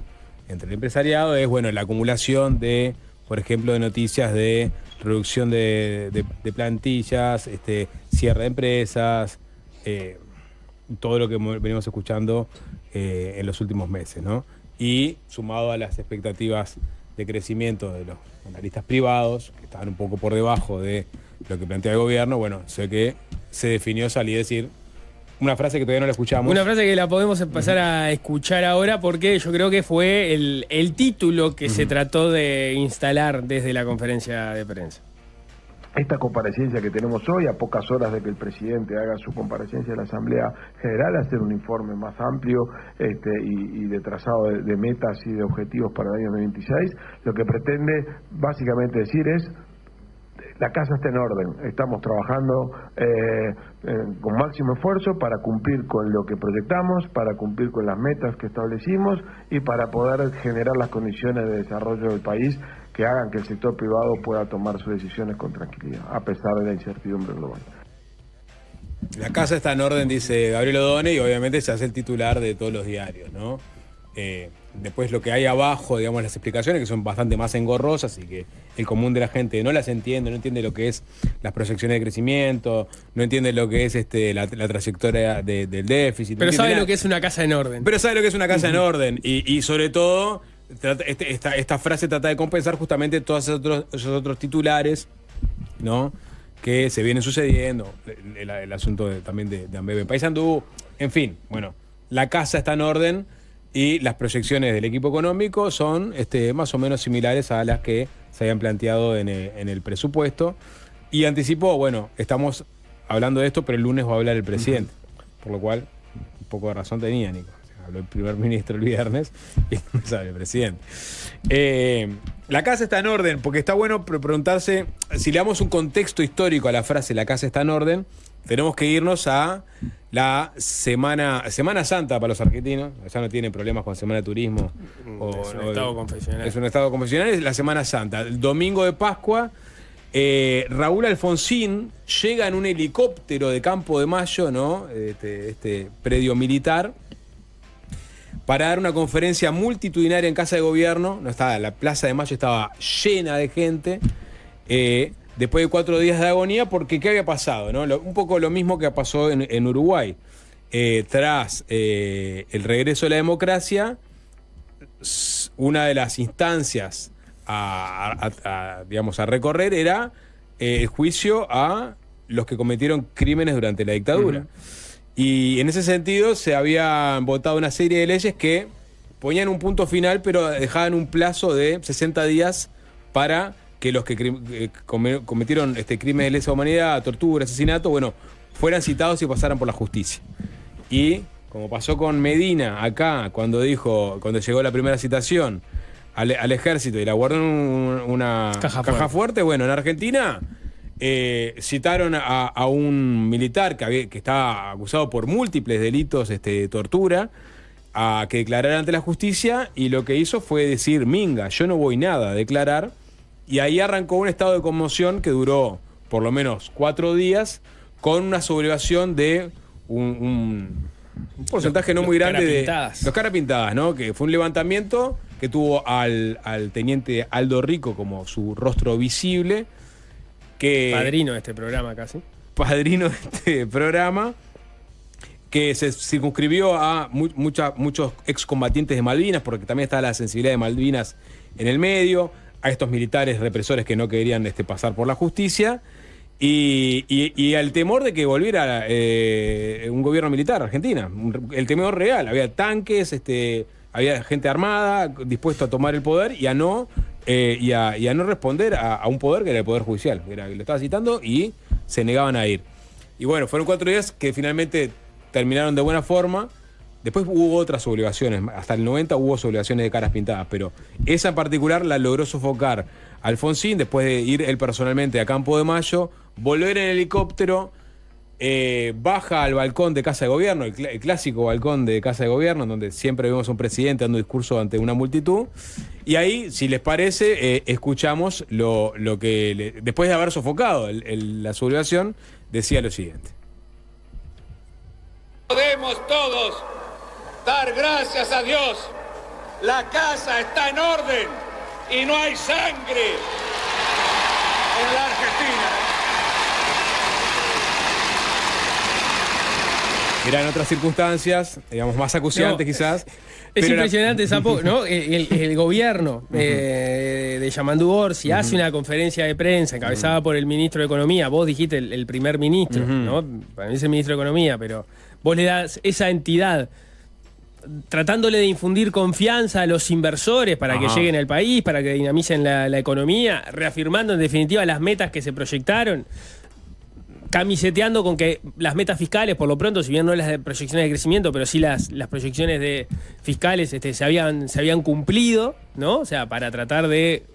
entre el empresariado, es la acumulación de, por ejemplo, de noticias de reducción de plantillas, cierre de empresas, todo lo que venimos escuchando en los últimos meses, ¿no? Y sumado a las expectativas de crecimiento de los analistas privados, que estaban un poco por debajo de lo que plantea el gobierno, sé que se definió salir a decir una frase que todavía no la escuchamos. Una frase que la podemos empezar a escuchar ahora, porque yo creo que fue el título que se trató de instalar desde la conferencia de prensa. Esta comparecencia que tenemos hoy, a pocas horas de que el presidente haga su comparecencia en la Asamblea General, hacer un informe más amplio y de trazado de metas y de objetivos para el año 2026, lo que pretende básicamente decir es: la casa está en orden, estamos trabajando con máximo esfuerzo para cumplir con lo que proyectamos, para cumplir con las metas que establecimos y para poder generar las condiciones de desarrollo del país que hagan que el sector privado pueda tomar sus decisiones con tranquilidad, a pesar de la incertidumbre global. La casa está en orden, dice Gabriel Odone, y obviamente se hace el titular de todos los diarios, ¿no? Después lo que hay abajo, digamos, las explicaciones, que son bastante más engorrosas y que el común de la gente no las entiende, no entiende lo que es las proyecciones de crecimiento, no entiende lo que es la trayectoria del déficit. Pero no sabe lo que es una casa en orden. Pero sabe lo que es una casa en orden. Y sobre todo, esta frase trata de compensar justamente todos esos otros titulares, ¿no?, que se vienen sucediendo. El asunto también de Ambev Paysandú. En fin, la casa está en orden. Y las proyecciones del equipo económico son más o menos similares a las que se habían planteado en el presupuesto. Y anticipó, estamos hablando de esto, pero el lunes va a hablar el presidente. Por lo cual, un poco de razón tenía, Nico. Habló el primer ministro el viernes y no sabe el presidente. La casa está en orden, porque está bueno preguntarse, si le damos un contexto histórico a la frase "la casa está en orden", tenemos que irnos a la Semana Santa para los argentinos. Ya no tienen problemas con Semana de Turismo. Es un estado confesional. Es un estado confesional, es la Semana Santa. El domingo de Pascua, Raúl Alfonsín llega en un helicóptero de Campo de Mayo, ¿no?, este predio militar, para dar una conferencia multitudinaria en Casa de Gobierno. La Plaza de Mayo estaba llena de gente. Después de 4 días de agonía, porque ¿qué había pasado, no? Un poco lo mismo que pasó en Uruguay. Tras el regreso de la democracia, una de las instancias a recorrer era el juicio a los que cometieron crímenes durante la dictadura. Y en ese sentido se habían votado una serie de leyes que ponían un punto final, pero dejaban un plazo de 60 días para que los que cometieron crímenes de lesa humanidad, tortura, asesinato, bueno, fueran citados y pasaran por la justicia. Y como pasó con Medina acá, cuando llegó la primera citación al ejército y la guardó en una caja fuerte, bueno, en Argentina citaron a un militar que estaba acusado por múltiples delitos de tortura, a que declarara ante la justicia, y lo que hizo fue decir: minga, yo no voy nada a declarar. Y ahí arrancó un estado de conmoción que duró por lo menos 4 días, con una sublevación de un porcentaje no muy grande de los cara pintadas, ¿no? Que fue un levantamiento que tuvo al teniente Aldo Rico como su rostro visible, padrino de este programa casi. Padrino de este programa, que se circunscribió a muchos excombatientes de Malvinas, porque también está la sensibilidad de Malvinas en el medio, a estos militares represores que no querían pasar por la justicia, y al temor de que volviera un gobierno militar Argentina, el temor real. Había tanques, había gente armada dispuesta a tomar el poder y a no responder a un poder que era el Poder Judicial, que lo estaba citando, y se negaban a ir. Y bueno, fueron 4 días que finalmente terminaron de buena forma. Después hubo otras sublevaciones, hasta el 90 hubo sublevaciones de caras pintadas, pero esa en particular la logró sofocar Alfonsín, después de ir él personalmente a Campo de Mayo, volver en helicóptero, baja al balcón de Casa de Gobierno, el clásico balcón de Casa de Gobierno, donde siempre vemos a un presidente dando discurso ante una multitud, y ahí, si les parece, escuchamos lo que, después de haber sofocado la sublevación, decía lo siguiente. Podemos todos dar gracias a Dios. La casa está en orden y no hay sangre en la Argentina. Eran otras circunstancias, digamos, más acuciantes quizás. Es impresionante, Sapo, ¿no? El gobierno de Yamandu Orsi hace una conferencia de prensa encabezada por el ministro de Economía. Vos dijiste el primer ministro, ¿no? Para mí es el ministro de Economía, pero vos le das esa entidad tratándole de infundir confianza a los inversores para que lleguen al país, para que dinamicen la economía, reafirmando en definitiva las metas que se proyectaron, camiseteando con que las metas fiscales, por lo pronto, si bien no las de proyecciones de crecimiento, pero sí las proyecciones de fiscales se habían cumplido, ¿no? O sea, para tratar de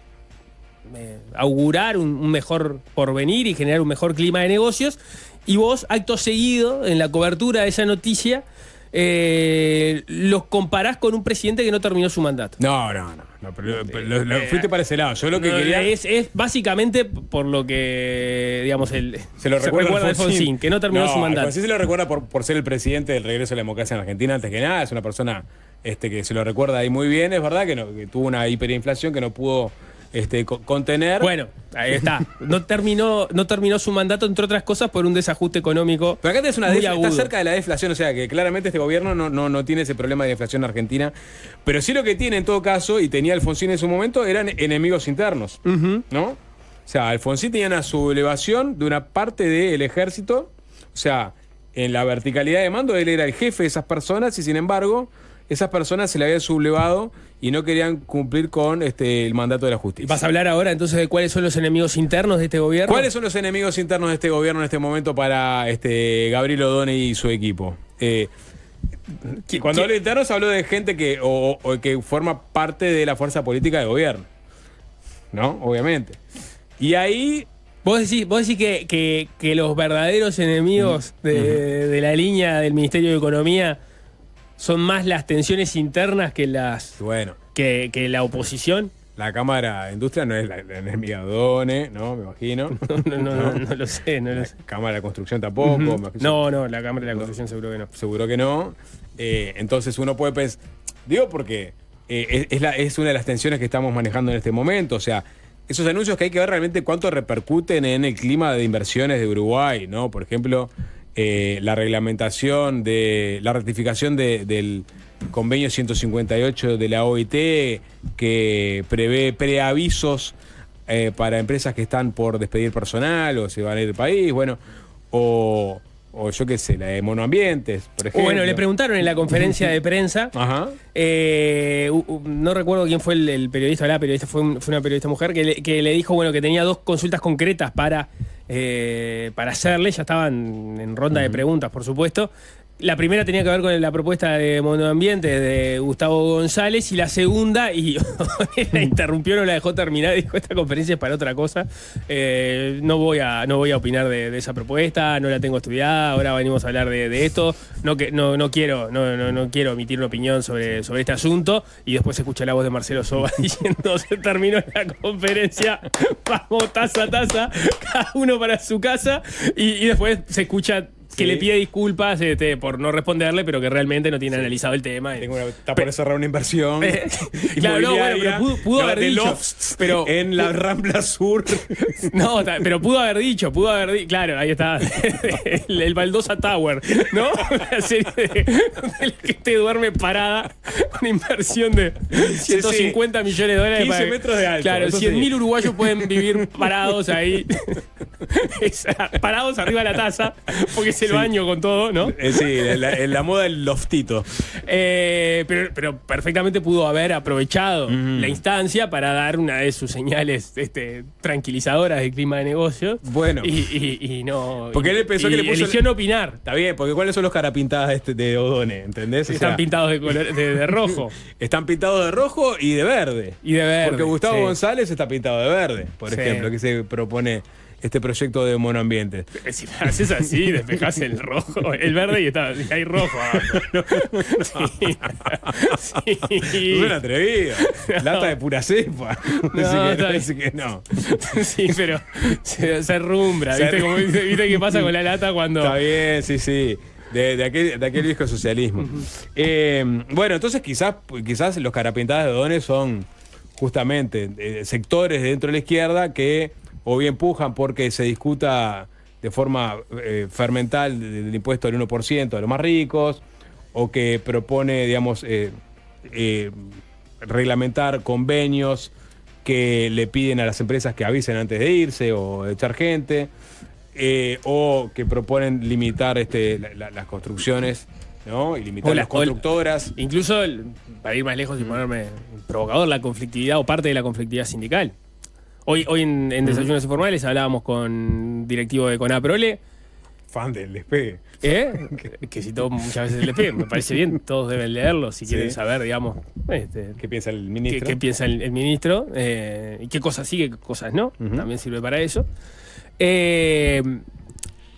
augurar un mejor porvenir y generar un mejor clima de negocios. Y vos, acto seguido, en la cobertura de esa noticia, los comparás con un presidente que no terminó su mandato. No, pero fuiste para ese lado. Yo lo que quería es básicamente por lo que, digamos, se lo recuerda a Alfonsín, que no terminó su mandato. Alfonsín se lo recuerda por ser el presidente del regreso a la democracia en Argentina, antes que nada. Es una persona que se lo recuerda ahí muy bien. Es verdad que tuvo una hiperinflación que no pudo contener. Bueno, ahí está. No terminó su mandato, entre otras cosas, por un desajuste económico. Pero acá tenés está cerca de la deflación, o sea que claramente este gobierno no tiene ese problema de deflación en Argentina. Pero sí lo que tiene en todo caso, y tenía Alfonsín en su momento, eran enemigos internos, ¿no? O sea, Alfonsín tenía una sublevación de una parte del ejército, o sea, en la verticalidad de mando él era el jefe de esas personas, y sin embargo esas personas se le habían sublevado y no querían cumplir con el mandato de la justicia. ¿Vas a hablar ahora entonces de cuáles son los enemigos internos de este gobierno? ¿Cuáles son los enemigos internos de este gobierno en este momento para Gabriel Odone y su equipo? Cuando hablo de internos hablo de gente que forma parte de la fuerza política de gobierno, ¿no? Obviamente. Y ahí... Vos decís que los verdaderos enemigos de la línea del Ministerio de Economía son más las tensiones internas que que la oposición. La Cámara de Industria no es la enemiga de Odone, ¿no? Me imagino. No lo sé. La Cámara de Construcción tampoco. No, la Cámara de la Construcción seguro que no. Seguro que no. Entonces uno puede pensar... Digo porque es una de las tensiones que estamos manejando en este momento. O sea, esos anuncios que hay que ver realmente cuánto repercuten en el clima de inversiones de Uruguay, ¿no? Por ejemplo... la reglamentación la ratificación del convenio 158 de la OIT, que prevé preavisos para empresas que están por despedir personal o se van a ir del país, bueno, o o yo qué sé, la de monoambientes, por ejemplo. Bueno, le preguntaron en la conferencia de prensa, Ajá. No recuerdo quién fue el periodista, la periodista fue una periodista mujer, que le dijo, bueno, que tenía 2 consultas concretas para hacerle, ya estaban en ronda de preguntas, por supuesto. La primera tenía que ver con la propuesta de monoambiente de Gustavo González, y la segunda, y la interrumpió, no la dejó terminar, dijo, esta conferencia es para otra cosa, no voy a opinar de esa propuesta, no la tengo estudiada, ahora venimos a hablar de esto, no quiero emitir una opinión sobre este asunto, y después se escucha la voz de Marcelo Soba diciendo, se terminó la conferencia, vamos taza a taza, cada uno para su casa, y después se escucha que le pide disculpas por no responderle, pero que realmente no tiene analizado el tema. Está por cerrar una inversión. Claro, no, bueno, pero pudo haber dicho. Lofts, pero en la Rambla Sur. No, pero pudo haber dicho, claro, ahí está. el Baldosa Tower, ¿no? Una serie de que te duerme parada, una inversión de 150 millones de dólares. 15 metros de alto. Claro, 100.000 uruguayos pueden vivir parados ahí. Parados arriba de la taza, porque es el baño con todo, ¿no? Sí, en la moda del loftito. Pero perfectamente pudo haber aprovechado la instancia para dar una de sus señales tranquilizadoras del clima de negocios. Bueno. Y no. Porque él pensó que le puso. Eligió no opinar. Está bien, porque ¿cuáles son los carapintadas de Odone? ¿Entendés? Están pintados de rojo. Están pintados de rojo y de verde. Porque Gustavo González está pintado de verde, por ejemplo, que se propone este proyecto de monoambiente. Si haces así, despejás el rojo, el verde y hay rojo. Sí. Es una atrevida. Lata de pura cepa. Así que no. Sí, pero se rumbra. ¿Viste qué pasa con la lata cuando...? Está bien, sí. De aquel viejo socialismo. Bueno, entonces quizás los carapintadas de Odone son justamente sectores dentro de la izquierda que o bien pujan porque se discuta de forma fermental del impuesto del 1% a los más ricos, o que propone, digamos, reglamentar convenios que le piden a las empresas que avisen antes de irse o de echar gente, o que proponen limitar las construcciones, ¿no? Y limitar las constructoras. Incluso, para ir más lejos y ponerme provocador, la conflictividad o parte de la conflictividad sindical. Hoy en Desayunos Informales hablábamos con directivo de Conaprole. Fan del despegue. Que citó muchas veces el despegue. Me parece bien, todos deben leerlo si quieren saber, digamos, qué piensa el ministro. ¿Qué piensa el ministro? Y qué cosas sí, qué cosas no. También sirve para eso.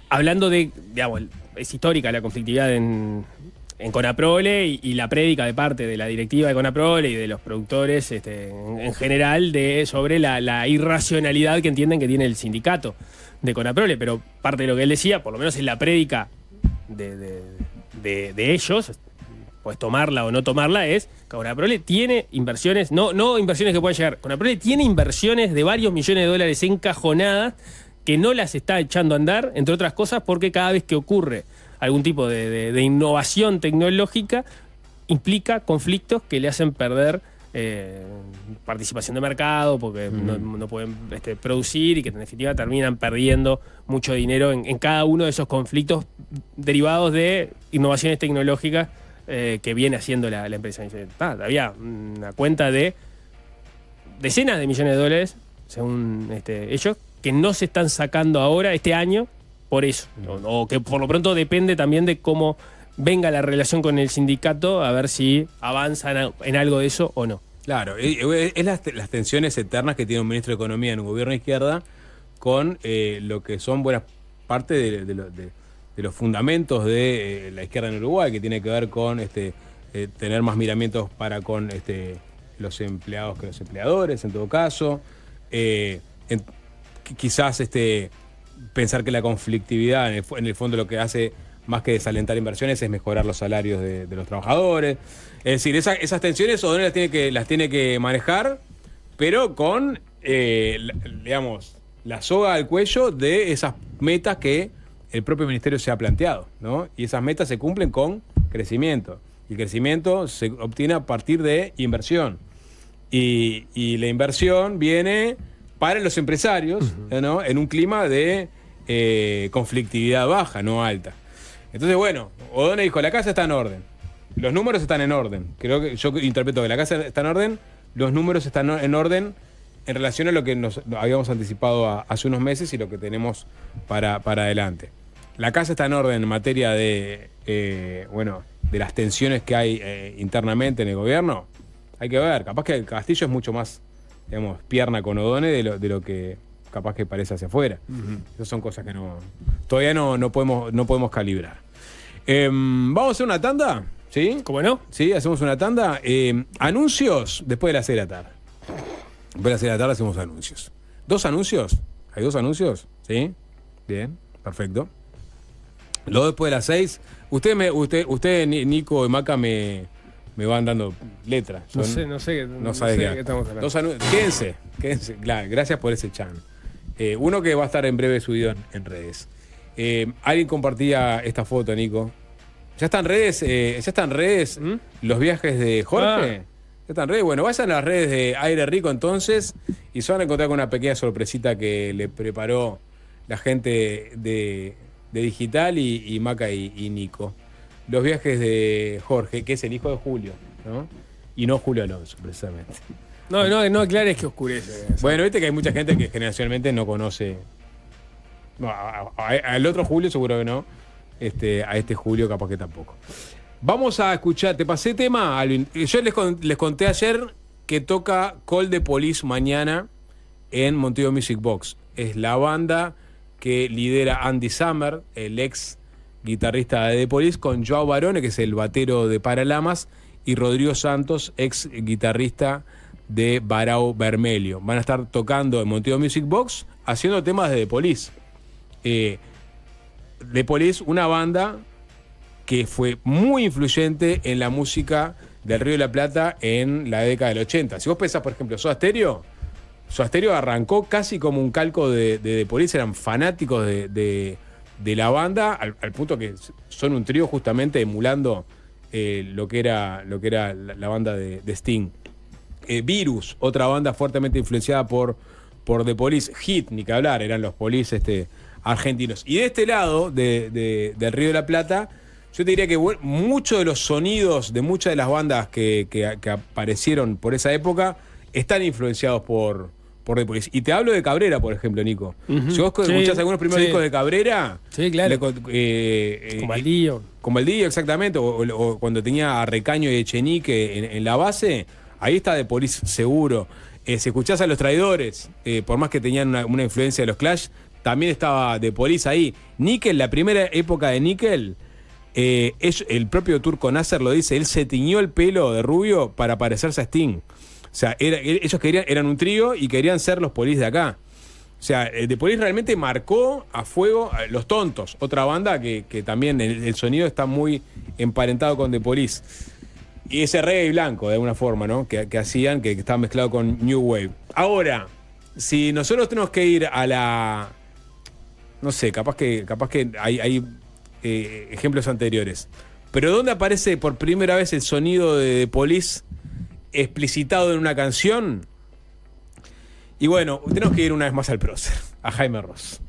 Hablando de, digamos, es histórica la conflictividad en Conaprole y la prédica de parte de la directiva de Conaprole y de los productores en general sobre la irracionalidad que entienden que tiene el sindicato de Conaprole, pero parte de lo que él decía, por lo menos en la prédica de ellos, pues tomarla o no tomarla, es que Conaprole tiene inversiones, no inversiones que puedan llegar, Conaprole tiene inversiones de varios millones de dólares encajonadas que no las está echando a andar, entre otras cosas porque cada vez que ocurre algún tipo de innovación tecnológica implica conflictos que le hacen perder participación de mercado porque no pueden producir y que en definitiva terminan perdiendo mucho dinero en cada uno de esos conflictos derivados de innovaciones tecnológicas que viene haciendo la empresa. Había una cuenta de decenas de millones de dólares, según ellos, que no se están sacando ahora este año por eso, o que por lo pronto depende también de cómo venga la relación con el sindicato, a ver si avanzan en algo de eso o no. Claro, es las tensiones eternas que tiene un ministro de Economía en un gobierno de izquierda con lo que son buena parte de los fundamentos de la izquierda en Uruguay, que tiene que ver con tener más miramientos para con los empleados que los empleadores, en todo caso. Quizás pensar que la conflictividad en el fondo lo que hace más que desalentar inversiones es mejorar los salarios de los trabajadores. Es decir, esas tensiones Odone las tiene que manejar, pero con digamos, la soga al cuello de esas metas que el propio ministerio se ha planteado, ¿no? Y esas metas se cumplen con crecimiento. Y el crecimiento se obtiene a partir de inversión. Y la inversión viene para los empresarios, ¿no? En un clima de conflictividad baja, no alta. Entonces, bueno, O'Donnell dijo, la casa está en orden. Los números están en orden. Creo que yo interpreto que la casa está en orden, los números están en orden en relación a lo que nos habíamos anticipado hace unos meses y lo que tenemos para adelante. La casa está en orden en materia de, de las tensiones que hay internamente en el gobierno. Hay que ver, capaz que el Castillo es mucho más, digamos, pierna con O'Donnell de lo que capaz que parece hacia afuera. Esas son cosas que todavía no podemos calibrar. Vamos a hacer una tanda, ¿sí? ¿Cómo no? Sí, hacemos una tanda. Anuncios después de las 6 de la tarde. Después de las 6 de la tarde hacemos anuncios. ¿2 anuncios? ¿Hay 2 anuncios? ¿Sí? Bien, perfecto. Luego después de las 6, usted Nico y Maca me van dando letras. No sé de qué estamos hablando. Quédense. Claro, gracias por ese chan. Uno que va a estar en breve subido en redes. Alguien compartía esta foto, Nico. ¿Ya están redes los viajes de Jorge? ¿Ya están redes? Bueno, vayan a las redes de Aire Rico entonces y se van a encontrar con una pequeña sorpresita que le preparó la gente de Digital y Maca y Nico. Los viajes de Jorge, que es el hijo de Julio, ¿no? Y no Julio Alonso, precisamente. No aclares que oscurece. Bueno, viste que hay mucha gente que generacionalmente no conoce. No, al otro Julio seguro que no. A este Julio capaz que tampoco. Vamos a escuchar, te pasé tema, Alvin. Yo les conté ayer que toca Call the Police mañana en Montevideo Music Box. Es la banda que lidera Andy Summer, el ex guitarrista de The Police, con Joao Barone, que es el batero de Paralamas, y Rodrigo Santos, ex guitarrista de Barao Vermelho. Van a estar tocando en Montevideo Music Box haciendo temas de The Police. The Police, una banda que fue muy influyente en la música del Río de la Plata en la década del 80. Si vos pensás, por ejemplo, Soda Stereo arrancó casi como un calco de The Police, eran fanáticos de la banda, al punto que son un trío justamente emulando lo que era la banda de Sting. Virus, otra banda fuertemente influenciada por The Police. Hit, ni que hablar, eran los Police argentinos. Y de este lado del Río de la Plata, yo te diría que muchos de los sonidos de muchas de las bandas que aparecieron por esa época están influenciados por The Police. Y te hablo de Cabrera, por ejemplo, Nico. Si vos escuchás algunos primeros discos de Cabrera, sí, claro. Con Baldío. Con Baldío, exactamente. O cuando tenía a Recaño y Echenique en la base, ahí está The Police seguro. Si escuchás a Los Traidores, por más que tenían una influencia de los Clash, también estaba The Police ahí. Nickel, la primera época de Nickel, el propio Turco Nasser lo dice, él se tiñó el pelo de rubio para parecerse a Sting. O sea, ellos eran un trío y querían ser los Police de acá. O sea, The Police realmente marcó a fuego a Los Tontos, otra banda que también el sonido está muy emparentado con The Police. Y ese reggae blanco, de alguna forma, ¿no? Que hacían, que estaba mezclado con New Wave. Ahora, si nosotros tenemos que ir a la... No sé, capaz que hay ejemplos anteriores. Pero ¿dónde aparece por primera vez el sonido de The Police explicitado en una canción? Y bueno, tenemos que ir una vez más al prócer, a Jaime Ross.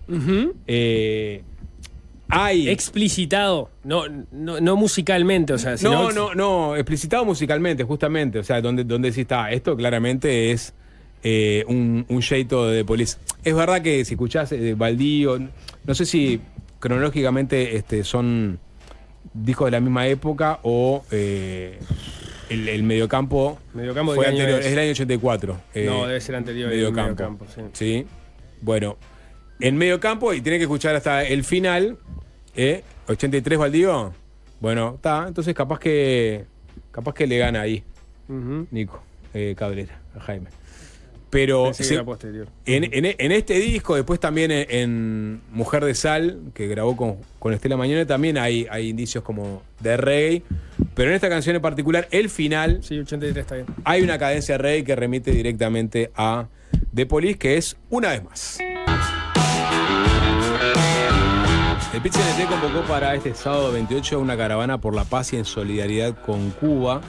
Hay explicitado, no musicalmente, o sea, sino no, explicitado musicalmente, justamente. O sea, donde sí está. Esto claramente es un jeito de The Police. Es verdad que si escuchás Baldío, no sé si cronológicamente son discos de la misma época o el Mediocampo fue anterior, es del año 84. No, debe ser anterior. Mediocampo, sí. Bueno, en Mediocampo, y tiene que escuchar hasta el final, 83 Baldío. Bueno, está, entonces capaz que le gana ahí, Nico Cabrera, a Jaime. Pero en este disco, después también en Mujer de Sal, que grabó con Estela Mañone, también hay indicios como de reggae. Pero en esta canción en particular, el final, sí, 83 está bien. Hay una cadencia de reggae que remite directamente a The Police, que es Una Vez Más. El PIT-CNT convocó para este sábado 28 una caravana por la paz y en solidaridad con Cuba.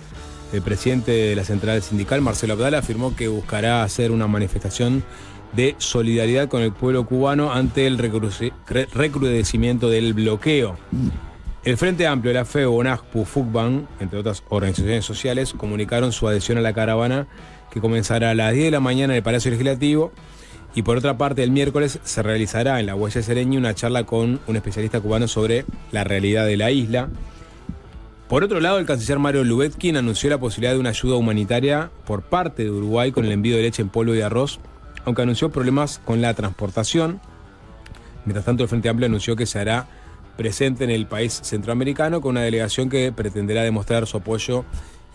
El presidente de la central sindical, Marcelo Abdala, afirmó que buscará hacer una manifestación de solidaridad con el pueblo cubano ante el recrudecimiento del bloqueo. El Frente Amplio, la FEU, ONASPU, FUCBAN, entre otras organizaciones sociales, comunicaron su adhesión a la caravana que comenzará a las 10 de la mañana en el Palacio Legislativo. Y por otra parte, el miércoles se realizará en la Huella Sereñi una charla con un especialista cubano sobre la realidad de la isla. Por otro lado, el canciller Mario Lubetkin anunció la posibilidad de una ayuda humanitaria por parte de Uruguay con el envío de leche en polvo y arroz, aunque anunció problemas con la transportación. Mientras tanto, el Frente Amplio anunció que se hará presente en el país centroamericano con una delegación que pretenderá demostrar su apoyo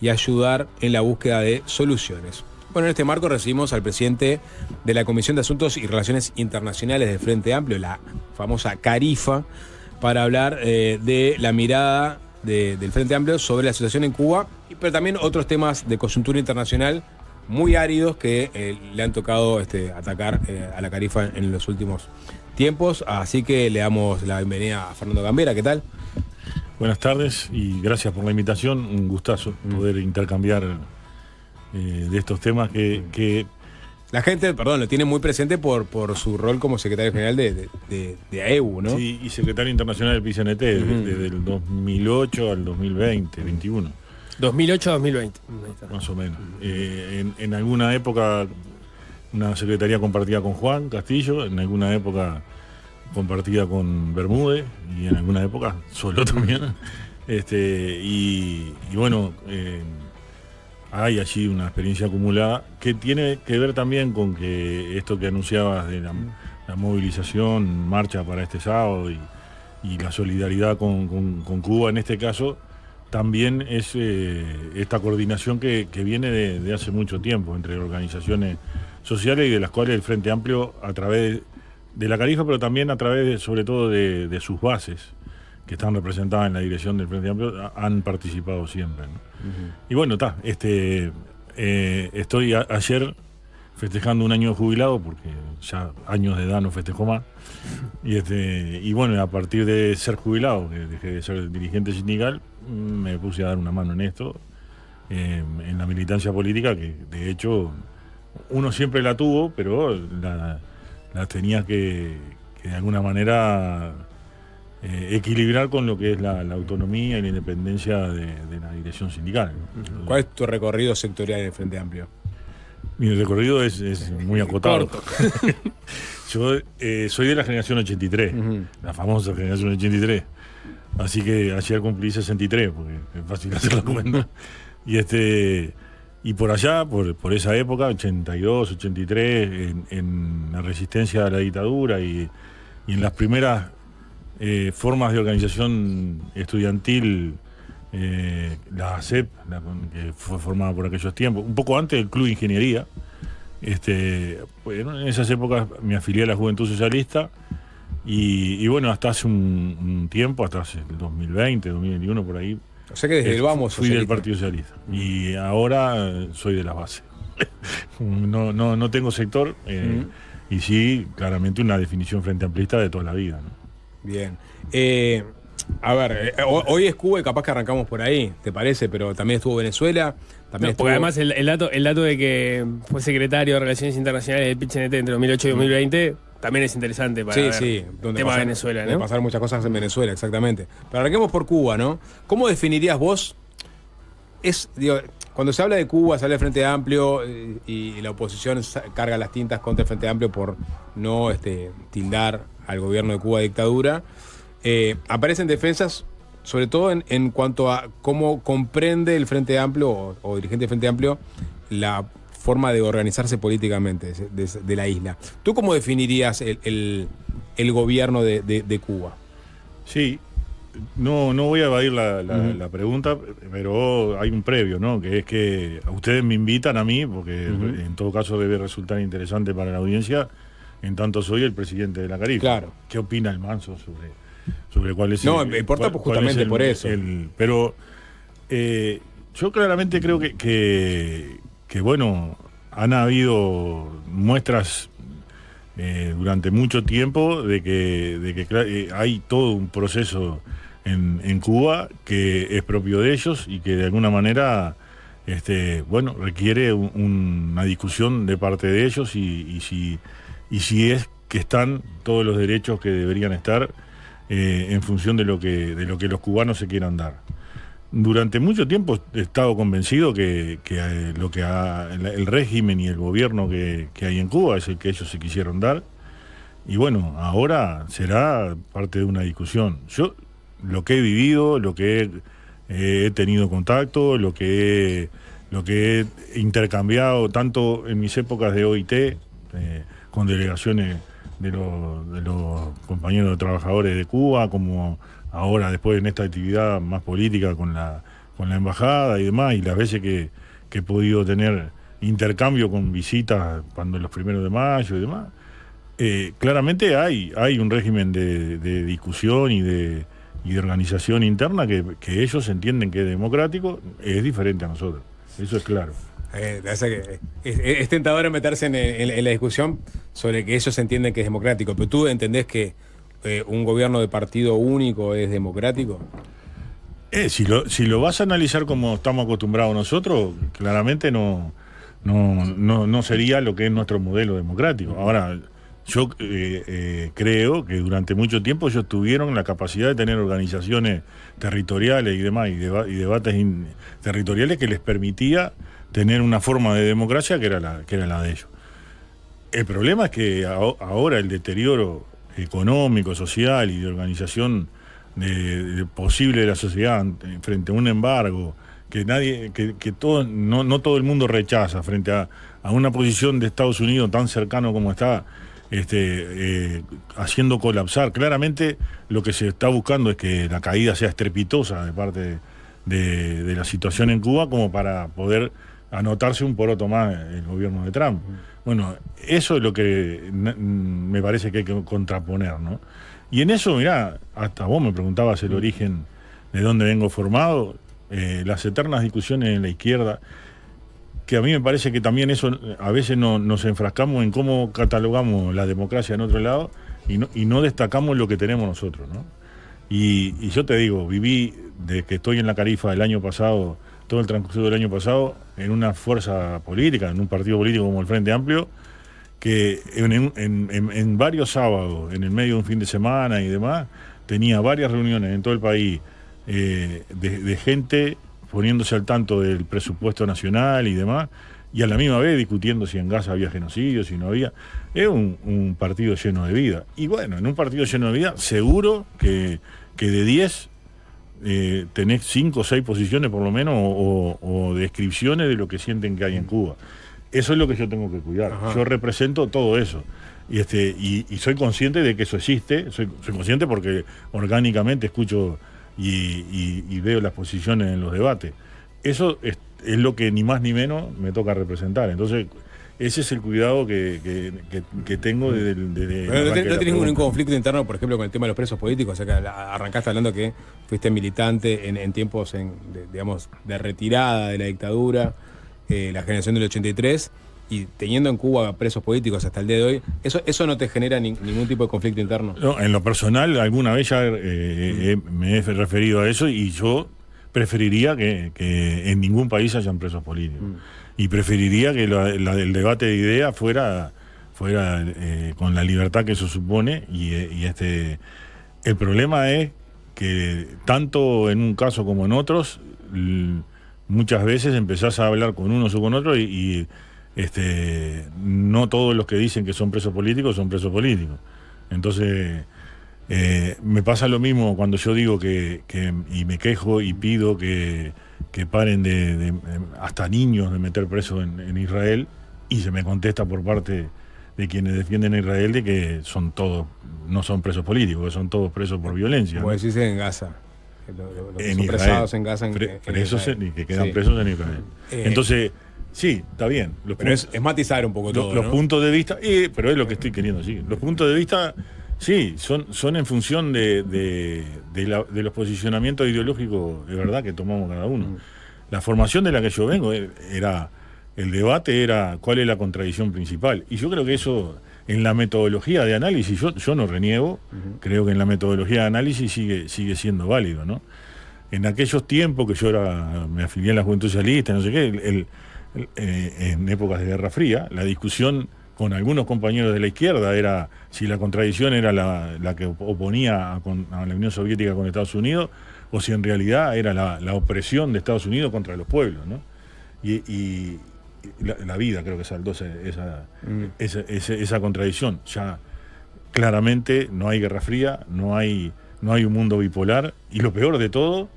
y ayudar en la búsqueda de soluciones. Bueno, en este marco recibimos al presidente de la Comisión de Asuntos y Relaciones Internacionales del Frente Amplio, la famosa CARIFA, para hablar de la mirada del Frente Amplio sobre la situación en Cuba, pero también otros temas de coyuntura internacional muy áridos que le han tocado atacar a la CARIFA en los últimos tiempos. Así que le damos la bienvenida a Fernando Gambera. ¿Qué tal? Buenas tardes y gracias por la invitación. Un gustazo poder intercambiar de estos temas que la gente, lo tiene muy presente por su rol como secretario general de AEU, ¿no? Sí, y secretario internacional del PCNT desde el 2008 al 2020, 21. 2008 a 2020. Más o menos. En alguna época una secretaría compartida con Juan Castillo, en alguna época compartida con Bermúdez y en alguna época solo también. Y bueno, hay allí una experiencia acumulada que tiene que ver también con que esto que anunciabas de la movilización, marcha para este sábado y la solidaridad con Cuba en este caso, también es esta coordinación que viene de hace mucho tiempo entre organizaciones sociales y de las cuales el Frente Amplio, a través de la CARIFA, pero también a través sobre todo de sus bases que están representadas en la dirección del Frente Amplio, han participado siempre, ¿no? Y bueno, estoy ayer festejando un año de jubilado, porque ya años de edad no festejo más. Y bueno, a partir de ser jubilado, que dejé de ser dirigente sindical, me puse a dar una mano en esto, en la militancia política, que de hecho uno siempre la tuvo, pero la tenía que de alguna manera equilibrar con lo que es la autonomía y la independencia de la dirección sindical, ¿no? ¿Cuál es tu recorrido sectorial en el Frente Amplio? Mi recorrido es muy acotado. Yo soy de la generación 83, la famosa generación 83. Así que ayer cumplí 63, porque es fácil hacer la cuenta. Y por allá, por esa época, 82, 83, en la resistencia a la dictadura y en las primeras formas de organización estudiantil, la ACEP, que fue formada por aquellos tiempos, un poco antes del Club de Ingeniería. En esas épocas me afilié a la Juventud Socialista y bueno, hasta hace un tiempo, hasta hace el 2020, 2021, por ahí. O sea que desde el Vamos fui del Partido Socialista y ahora soy de la base. No tengo sector y sí, claramente una definición frente amplista de toda la vida, ¿no? Bien. A ver, hoy es Cuba y capaz que arrancamos por ahí, ¿te parece? Pero también estuvo Venezuela. Porque además el dato de que fue secretario de Relaciones Internacionales del PCNT entre 2008 y 2020 también es interesante para ver el tema de Venezuela, ¿no? Donde pasaron muchas cosas en Venezuela, exactamente. Pero arranquemos por Cuba, ¿no? ¿Cómo definirías vos? Cuando se habla de Cuba, se habla del Frente Amplio y la oposición carga las tintas contra el Frente Amplio por no tildar al gobierno de Cuba de dictadura. Aparecen defensas, sobre todo en cuanto a cómo comprende el Frente Amplio o dirigente del Frente Amplio la forma de organizarse políticamente de la isla. ¿Tú cómo definirías el gobierno de Cuba? Sí, no voy a evadir la pregunta, pero hay un previo, ¿no? Que es que ustedes me invitan a mí, porque en todo caso debe resultar interesante para la audiencia, en tanto soy el presidente de la CARIFA. Claro. ¿Qué opina el Manso sobre cuál es me importa justamente por eso. Pero yo claramente creo que bueno, han habido muestras durante mucho tiempo de que hay todo un proceso en Cuba que es propio de ellos y que de alguna manera requiere una discusión de parte de ellos y si es que están todos los derechos que deberían estar en función de lo que los cubanos se quieran dar. Durante mucho tiempo he estado convencido que el régimen y el gobierno que hay en Cuba es el que ellos se quisieron dar. Y bueno, ahora será parte de una discusión. Yo lo que he vivido, lo que he tenido contacto, lo que he intercambiado tanto en mis épocas de OIT con delegaciones de los compañeros de trabajadores de Cuba, como ahora después en esta actividad más política con la embajada y demás, y las veces que he podido tener intercambio con visitas cuando los 1 de mayo y demás, claramente hay un régimen de discusión y de organización interna que ellos entienden que es democrático, es diferente a nosotros, eso es claro. Es tentador meterse en la discusión sobre que ellos entienden que es democrático, pero tú entendés que un gobierno de partido único es democrático. Si lo vas a analizar como estamos acostumbrados nosotros, claramente no sería lo que es nuestro modelo democrático. Ahora, yo creo que durante mucho tiempo ellos tuvieron la capacidad de tener organizaciones territoriales y demás, y debates territoriales que les permitía tener una forma de democracia que era la de ellos. El problema es que ahora el deterioro económico, social y de organización posible de la sociedad frente a un embargo que no todo el mundo rechaza, frente a una posición de Estados Unidos tan cercano como está, haciendo colapsar. Claramente lo que se está buscando es que la caída sea estrepitosa de parte de la situación en Cuba, como para poder anotarse un poroto más el gobierno de Trump. Bueno, eso es lo que me parece que hay que contraponer, ¿no? Y en eso, mirá, hasta vos me preguntabas el origen de dónde vengo formado, las eternas discusiones en la izquierda, que a mí me parece que también eso, a veces nos enfrascamos en cómo catalogamos la democracia en otro lado y no destacamos lo que tenemos nosotros, ¿no? Y yo te digo, viví desde que estoy en la Carifa el año pasado, todo el transcurso del año pasado, en una fuerza política, en un partido político como el Frente Amplio, que en varios sábados, en el medio de un fin de semana y demás, tenía varias reuniones en todo el país de gente poniéndose al tanto del presupuesto nacional y demás, y a la misma vez discutiendo si en Gaza había genocidio, si no había. Es un partido lleno de vida. Y bueno, en un partido lleno de vida, seguro que de 10 tenés 5 o 6 posiciones por lo menos, o descripciones de lo que sienten que hay en Cuba. Eso es lo que yo tengo que cuidar. Ajá. Yo represento todo eso. Y soy consciente de que eso existe. Soy consciente porque orgánicamente escucho y veo las posiciones en los debates. Eso es lo que ni más ni menos me toca representar. Entonces, ese es el cuidado que tengo desde ¿No tenés ningún conflicto interno, por ejemplo, con el tema de los presos políticos? O sea, que arrancaste hablando que fuiste militante en tiempos de retirada de la dictadura, la generación del 83, y teniendo en Cuba presos políticos hasta el día de hoy, ¿eso no te genera ningún tipo de conflicto interno? No, en lo personal, alguna vez ya me he referido a eso, y yo preferiría que en ningún país hayan presos políticos. Y preferiría que el debate de ideas fuera con la libertad que eso supone, el problema es que tanto en un caso como en otros, muchas veces empezás a hablar con unos o con otros y no todos los que dicen que son presos políticos son presos políticos. Entonces me pasa lo mismo cuando yo digo y me quejo y pido que paren de hasta niños de meter presos en Israel, y se me contesta por parte de quienes defienden a Israel de que no son presos políticos, que son todos presos por violencia. Como decís en Gaza. Los en son presados en Gaza. Presos que quedan presos en Israel. Entonces, sí, está bien. Pero es matizar un poco todo, los ¿no? puntos de vista, pero es lo que estoy queriendo decir. Los puntos de vista, sí, son en función de los posicionamientos ideológicos de verdad que tomamos cada uno. La formación de la que yo vengo el debate era cuál es la contradicción principal. Y yo creo que eso, en la metodología de análisis, yo no reniego, creo que en la metodología de análisis sigue siendo válido, ¿no? En aquellos tiempos que yo me afilié a la Juventud Socialista, no sé qué, en épocas de Guerra Fría, la discusión con algunos compañeros de la izquierda, era si la contradicción era la que oponía a la Unión Soviética con Estados Unidos, o si en realidad era la opresión de Estados Unidos contra los pueblos, ¿no? Y la vida creo que saldó esa contradicción. Ya claramente no hay Guerra Fría, no hay un mundo bipolar, y lo peor de todo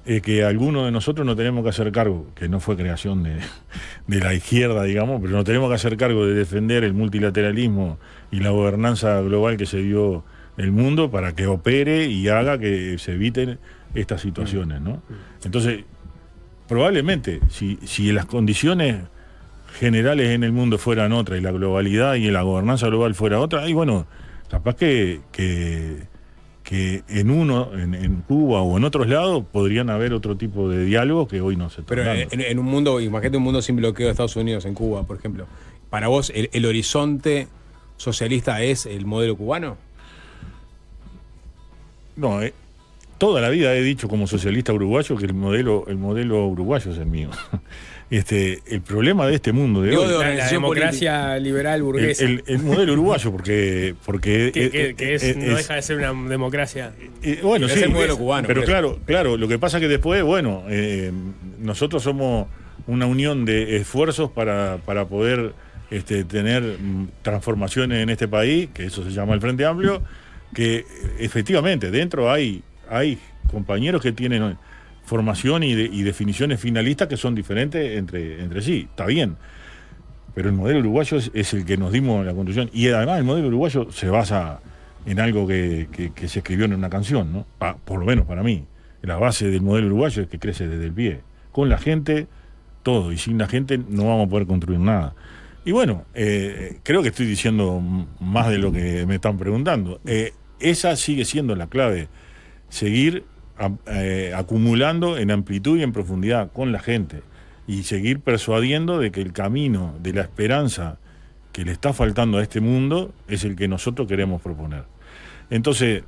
es que algunos de nosotros no tenemos que hacer cargo, que no fue creación de la izquierda, digamos, pero no tenemos que hacer cargo de defender el multilateralismo y la gobernanza global que se dio en el mundo para que opere y haga que se eviten estas situaciones, ¿no? Entonces, probablemente, si las condiciones generales en el mundo fueran otras y la globalidad y la gobernanza global fuera otra, y bueno, capaz que en Cuba o en otros lados podrían haber otro tipo de diálogo que hoy no se está dando. Pero en un mundo, imagínate un mundo sin bloqueo de Estados Unidos, en Cuba, por ejemplo. ¿Para vos el horizonte socialista es el modelo cubano? No, toda la vida he dicho como socialista uruguayo que el modelo uruguayo es el mío. El problema de este mundo de hoy, la democracia liberal burguesa. El modelo uruguayo, porque no deja de ser una democracia. Bueno, sí, es el modelo cubano. Pero claro, lo que pasa es que después, bueno, nosotros somos una unión de esfuerzos para poder tener transformaciones en este país, que eso se llama el Frente Amplio, que efectivamente dentro hay compañeros que tienen formación y definiciones finalistas que son diferentes entre sí, está bien. Pero el modelo uruguayo es el que nos dimos en la Constitución, y además el modelo uruguayo se basa en algo que se escribió en una canción, ¿no? Por lo menos para mí. La base del modelo uruguayo es que crece desde el pie. Con la gente, todo, y sin la gente no vamos a poder construir nada. Y bueno, creo que estoy diciendo más de lo que me están preguntando. Esa sigue siendo la clave, seguir acumulando en amplitud y en profundidad con la gente y seguir persuadiendo de que el camino de la esperanza que le está faltando a este mundo es el que nosotros queremos proponer. Entonces,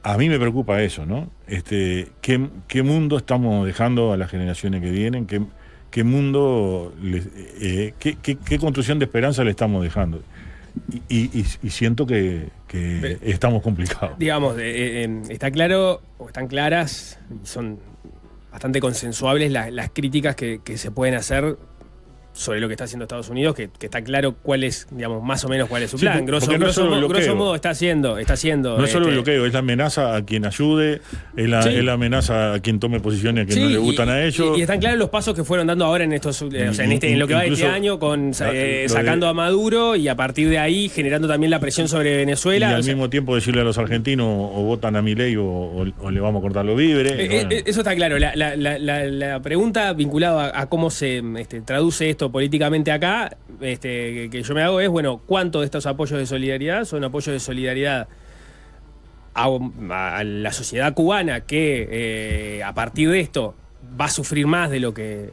a mí me preocupa eso, ¿no? ¿Qué mundo estamos dejando a las generaciones que vienen? ¿Qué mundo, qué construcción de esperanza le estamos dejando? Y siento que estamos complicados. Digamos, está claro, o están claras, y son bastante consensuables las críticas que se pueden hacer sobre lo que está haciendo Estados Unidos, que está claro cuál es, digamos, más o menos cuál es su plan. Grosso modo está haciendo. No es solo el bloqueo, es la amenaza a quien ayude, es la amenaza a quien tome posiciones que no le gustan a ellos. Y están claros los pasos que fueron dando ahora en estos, en lo que va de este año, sacando a Maduro, y a partir de ahí generando también la presión sobre Venezuela. Y al mismo tiempo decirle a los argentinos o votan a Milei o le vamos a cortar los víveres. Bueno. Eso está claro. La pregunta vinculada a cómo se traduce esto políticamente acá, que yo me hago es, bueno, ¿cuántos de estos apoyos de solidaridad son apoyos de solidaridad a la sociedad cubana que a partir de esto va a sufrir más de lo que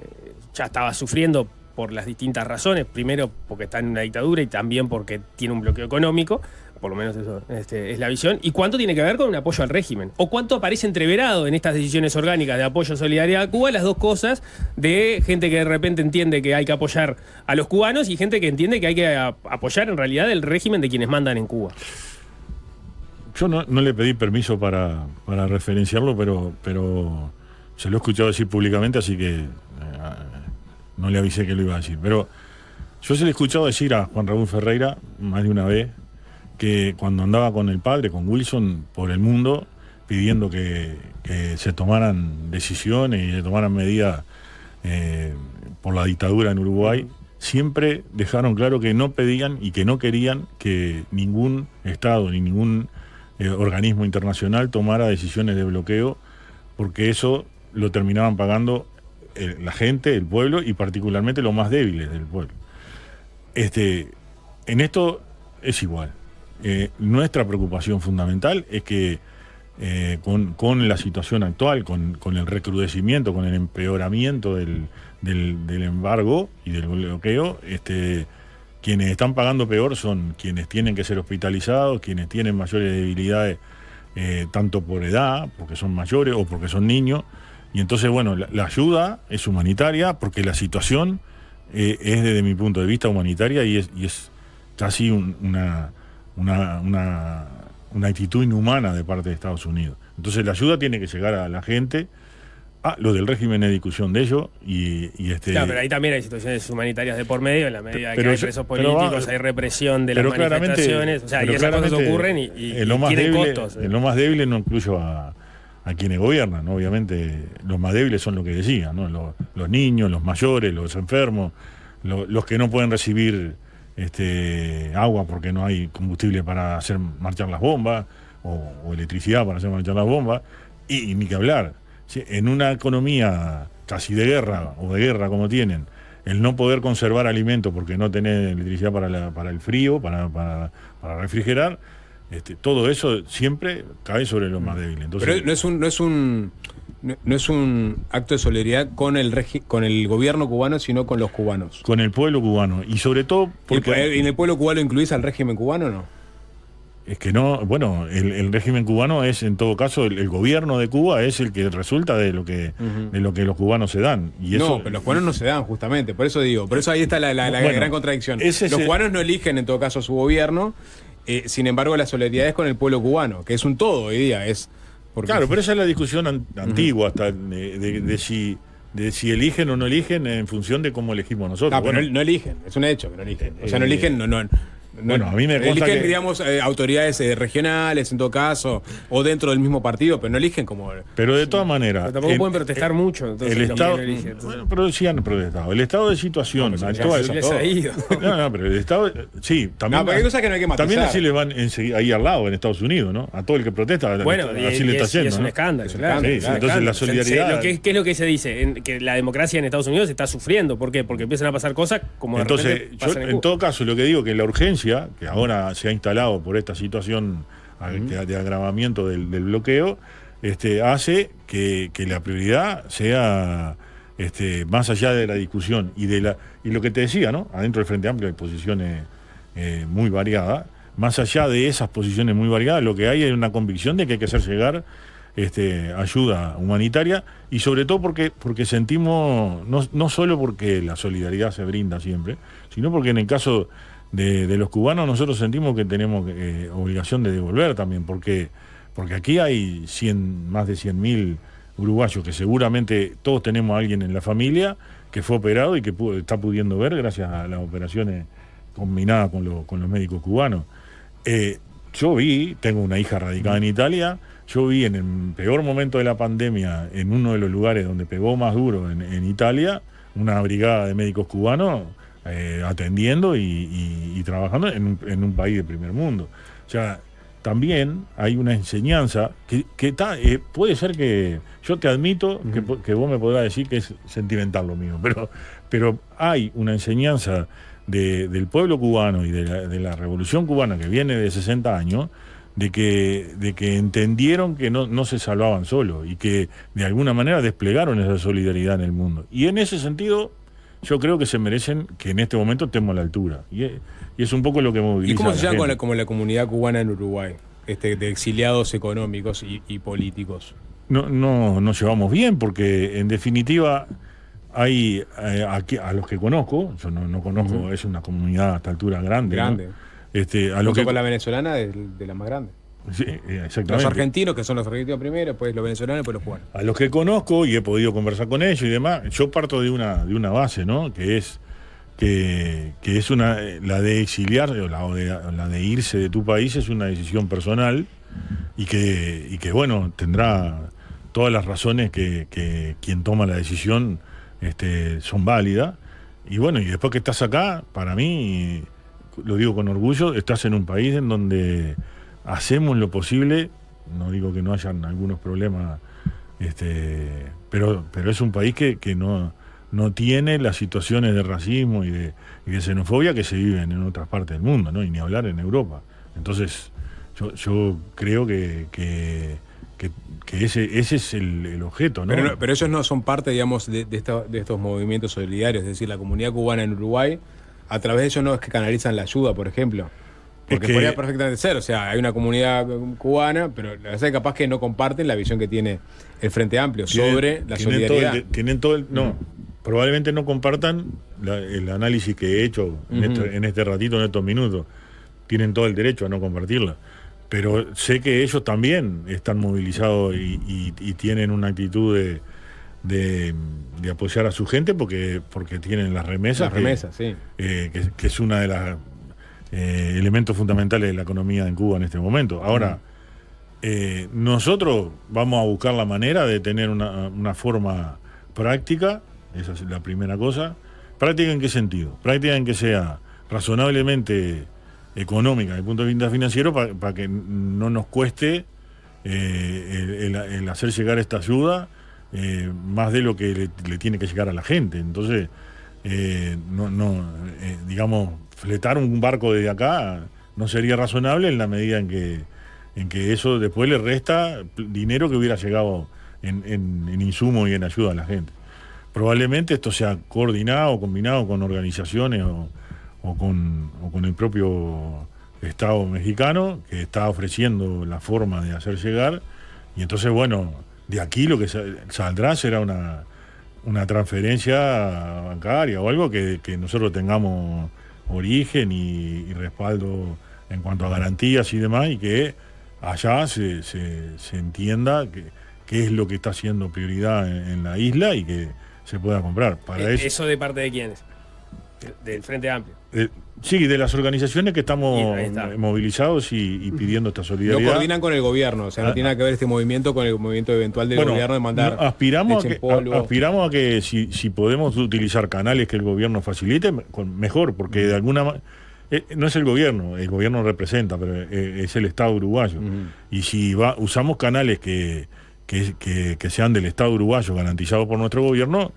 ya estaba sufriendo por las distintas razones? Primero porque está en una dictadura y también porque tiene un bloqueo económico, por lo menos eso es la visión. ¿Y cuánto tiene que ver con un apoyo al régimen? ¿O cuánto aparece entreverado en estas decisiones orgánicas de apoyo a solidaridad a Cuba? Las dos cosas, de gente que de repente entiende que hay que apoyar a los cubanos y gente que entiende que hay que apoyar en realidad el régimen de quienes mandan en Cuba. Yo no le pedí permiso para referenciarlo, pero se lo he escuchado decir públicamente, así que no le avisé que lo iba a decir. Pero yo se le he escuchado decir a Juan Raúl Ferreira más de una vez que cuando andaba con el padre, con Wilson, por el mundo, pidiendo que se tomaran decisiones y se tomaran medidas por la dictadura en Uruguay, siempre dejaron claro que no pedían y que no querían que ningún Estado ni ningún organismo internacional tomara decisiones de bloqueo, porque eso lo terminaban pagando la gente, el pueblo, y particularmente los más débiles del pueblo. En esto es igual. Nuestra preocupación fundamental es que con la situación actual, con el recrudecimiento, con el empeoramiento del embargo y del bloqueo, quienes están pagando peor son quienes tienen que ser hospitalizados, quienes tienen mayores debilidades, tanto por edad, porque son mayores o porque son niños. Y entonces, bueno, la ayuda es humanitaria porque la situación es desde mi punto de vista humanitaria y es casi una actitud inhumana de parte de Estados Unidos. Entonces la ayuda tiene que llegar a la gente. Lo del régimen es discusión de ello Claro, pero ahí también hay situaciones humanitarias de por medio, en la medida que hay presos políticos, hay represión de las manifestaciones, o sea, y esas cosas ocurren y tienen costos. En lo más débil no incluyo a quienes gobiernan, ¿no? Obviamente los más débiles son lo que decían, ¿no? Los niños, los mayores, los enfermos, los que no pueden recibir agua porque no hay combustible para hacer marchar las bombas o electricidad para hacer marchar las bombas, y ni que hablar. Sí, en una economía casi de guerra o de guerra como tienen, el no poder conservar alimentos porque no tenés electricidad para el frío, para refrigerar, todo eso siempre cae sobre los más débiles. Entonces, pero no es un acto de solidaridad con el gobierno cubano, sino con los cubanos. Con el pueblo cubano. Y sobre todo porque... ¿En el pueblo cubano incluís al régimen cubano o no? Es que no, bueno, el régimen cubano es, en todo caso, el gobierno de Cuba es el que resulta de lo que los cubanos se dan. Y eso, no, pero los cubanos no se dan, justamente, por eso digo, por eso ahí está la gran contradicción. Los cubanos no eligen, en todo caso, su gobierno, sin embargo, la solidaridad es con el pueblo cubano, que es un todo hoy día. Claro, pero esa es la discusión antigua, hasta de si eligen o no eligen en función de cómo elegimos nosotros. Pero no eligen, es un hecho que no eligen. O sea, no eligen, Bueno, a mí me consta eligen, que... digamos, autoridades regionales, en todo caso, o dentro del mismo partido, pero no eligen como... Pero de todas maneras... Pero tampoco pueden protestar mucho. Entonces, el Estado... Bueno, pero sí han protestado. El estado de situación actual... No, pero el Estado... Sí, también... No, pero hay cosas que no hay que matizar. También así le van ahí al lado, en Estados Unidos, ¿no? A todo el que protesta, bueno, así le está yendo. Es un escándalo, claro. Sí, entonces la solidaridad... ¿Qué es lo que se dice? Que la democracia en Estados Unidos está sufriendo. ¿Por qué? Porque empiezan a pasar cosas como... Entonces, yo en todo caso lo que digo que la urgencia, que ahora se ha instalado por esta situación de agravamiento del bloqueo, hace que la prioridad sea más allá de la discusión y lo que te decía, ¿no? Adentro del Frente Amplio hay posiciones muy variadas. Más allá de esas posiciones muy variadas, lo que hay es una convicción de que hay que hacer llegar ayuda humanitaria, y sobre todo porque sentimos, no solo porque la solidaridad se brinda siempre, sino porque en el caso de los cubanos nosotros sentimos que tenemos obligación de devolver también, porque aquí hay más de 100.000 uruguayos que seguramente todos tenemos a alguien en la familia que fue operado y que está pudiendo ver gracias a las operaciones combinadas con los médicos cubanos. Yo tengo una hija radicada en Italia, yo vi en el peor momento de la pandemia, en uno de los lugares donde pegó más duro en Italia, una brigada de médicos cubanos atendiendo y trabajando en un país de primer mundo. O sea, también hay una enseñanza que puede ser que, yo te admito que vos me podrás decir que es sentimental lo mío, pero hay una enseñanza del pueblo cubano y de la revolución cubana que viene de 60 años, de que entendieron que no se salvaban solos y que de alguna manera desplegaron esa solidaridad en el mundo. Y en ese sentido, yo creo que se merecen que en este momento estemos a la altura. Y es un poco lo que moviliza. ¿Y cómo se llama como la comunidad cubana en Uruguay? De exiliados económicos y políticos. No nos llevamos bien, porque en definitiva hay aquí, a los que conozco, yo no conozco, es una comunidad a esta altura grande. ¿No? A lo que con la venezolana de la más grande. Sí, exactamente. Los argentinos, que son los argentinos primero, después los venezolanos y después los cubanos. A los que conozco y he podido conversar con ellos y demás, yo parto de una base, ¿no? Que es la de exiliar o la de irse de tu país es una decisión personal y que bueno, tendrá todas las razones que quien toma la decisión son válidas. Y bueno, y después que estás acá, para mí, lo digo con orgullo, estás en un país en donde hacemos lo posible, no digo que no hayan algunos problemas, pero es un país que no tiene las situaciones de racismo y de xenofobia que se viven en otras partes del mundo, ¿no? Y ni hablar en Europa. Entonces, yo creo que ese es el objeto, ¿no? Pero ellos no son parte, digamos, de estos movimientos solidarios, es decir, la comunidad cubana en Uruguay, a través de ellos no es que canalizan la ayuda, por ejemplo. Porque podría perfectamente ser, o sea, hay una comunidad cubana, pero la verdad es capaz que no comparten la visión que tiene el Frente Amplio sobre la solidaridad. probablemente no compartan el análisis que he hecho en este ratito, en estos minutos. Tienen todo el derecho a no compartirla. Pero sé que ellos también están movilizados y tienen una actitud de apoyar a su gente porque tienen las remesas. Sí. Que es una de las elementos fundamentales de la economía en Cuba en este momento. Ahora, nosotros vamos a buscar la manera de tener una forma práctica, esa es la primera cosa. ¿Práctica en qué sentido? Práctica en que sea razonablemente económica desde el punto de vista financiero para que no nos cueste el hacer llegar esta ayuda más de lo que le tiene que llegar a la gente. Entonces, digamos, fletar un barco desde acá no sería razonable en la medida en que eso después le resta dinero que hubiera llegado en insumo y en ayuda a la gente. Probablemente esto sea coordinado, combinado con organizaciones o con el propio Estado mexicano, que está ofreciendo la forma de hacer llegar, y entonces, bueno, de aquí lo que saldrá será una transferencia bancaria o algo que nosotros tengamos origen y respaldo en cuanto a garantías y demás, y que allá se entienda qué es lo que está siendo prioridad en la isla y que se pueda comprar. Para ¿Eso de parte de quiénes? Del Frente Amplio. Sí, de las organizaciones que estamos movilizados y pidiendo esta solidaridad. No coordinan con el gobierno, o sea, no tiene nada que ver este movimiento con el movimiento eventual del gobierno de mandar. Aspiramos a que si podemos utilizar canales que el gobierno facilite, mejor, porque de alguna manera no es el gobierno representa, pero es el Estado uruguayo. Y si usamos canales que sean del Estado uruguayo garantizados por nuestro gobierno,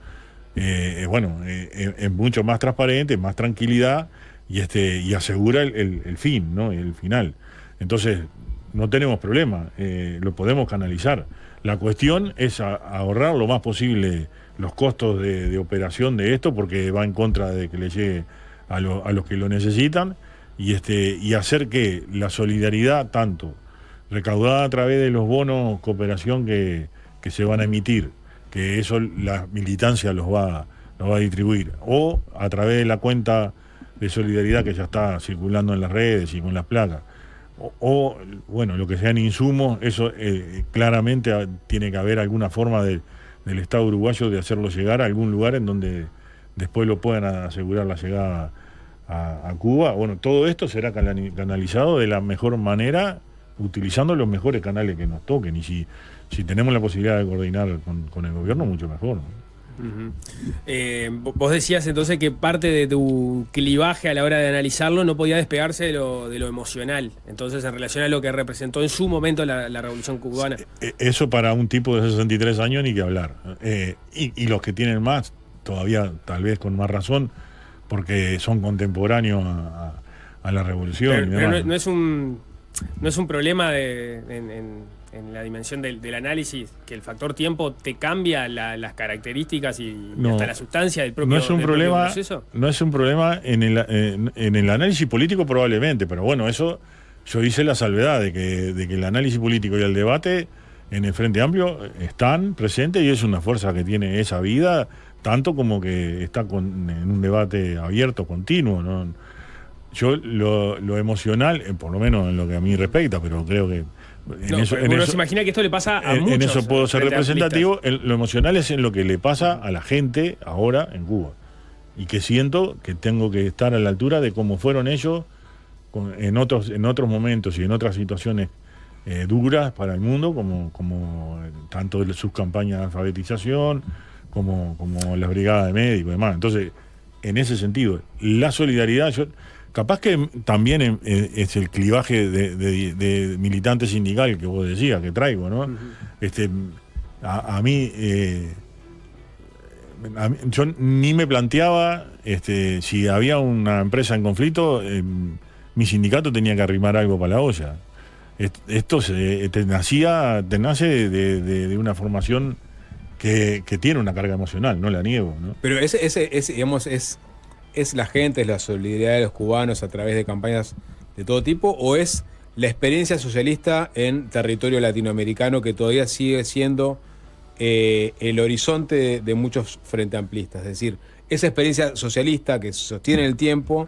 es mucho más transparente, más tranquilidad y asegura el fin, ¿no? El final. Entonces, no tenemos problema, lo podemos canalizar. La cuestión es ahorrar lo más posible los costos de operación de esto, porque va en contra de que le llegue a los que lo necesitan, y hacer que la solidaridad, tanto recaudada a través de los bonos cooperación que se van a emitir, que eso la militancia los va a distribuir, o a través de la cuenta de solidaridad que ya está circulando en las redes y con las placas, o bueno, lo que sean insumos, eso claramente tiene que haber alguna forma del Estado uruguayo de hacerlo llegar a algún lugar en donde después lo puedan asegurar la llegada a Cuba. Bueno, todo esto será canalizado de la mejor manera, utilizando los mejores canales que nos toquen, y si tenemos la posibilidad de coordinar con el gobierno, mucho mejor, ¿no? Vos decías entonces que parte de tu clivaje a la hora de analizarlo no podía despegarse de lo emocional, entonces en relación a lo que representó en su momento la Revolución Cubana. Eso para un tipo de 63 años ni que hablar, y los que tienen más, todavía tal vez con más razón, porque son contemporáneos a la Revolución. Pero no es un problema en la dimensión del análisis, que el factor tiempo te cambia las características y hasta la sustancia del propio proceso. No es un problema en el análisis político probablemente, pero bueno, eso yo hice la salvedad de que el análisis político y el debate en el Frente Amplio están presentes, y es una fuerza que tiene esa vida, tanto como que está en un debate abierto, continuo, ¿no? Yo lo emocional, por lo menos en lo que a mí respecta, pero creo que uno se imagina que esto le pasa a muchos. En eso puedo ser representativo. Lo emocional es en lo que le pasa a la gente ahora en Cuba, y que siento que tengo que estar a la altura de cómo fueron ellos en otros momentos y en otras situaciones duras para el mundo, como tanto de sus campañas de alfabetización como las brigadas de médicos y demás. Entonces, en ese sentido, la solidaridad, capaz que también es el clivaje de militante sindical que vos decías, que traigo, ¿no? A mí, yo ni me planteaba si había una empresa en conflicto, mi sindicato tenía que arrimar algo para la olla. Esto te nace de una formación que tiene una carga emocional, no la niego, ¿no? Pero digamos, ¿es la gente, es la solidaridad de los cubanos a través de campañas de todo tipo, o es la experiencia socialista en territorio latinoamericano que todavía sigue siendo el horizonte de muchos frente amplistas. Es decir, esa experiencia socialista que se sostiene en el tiempo,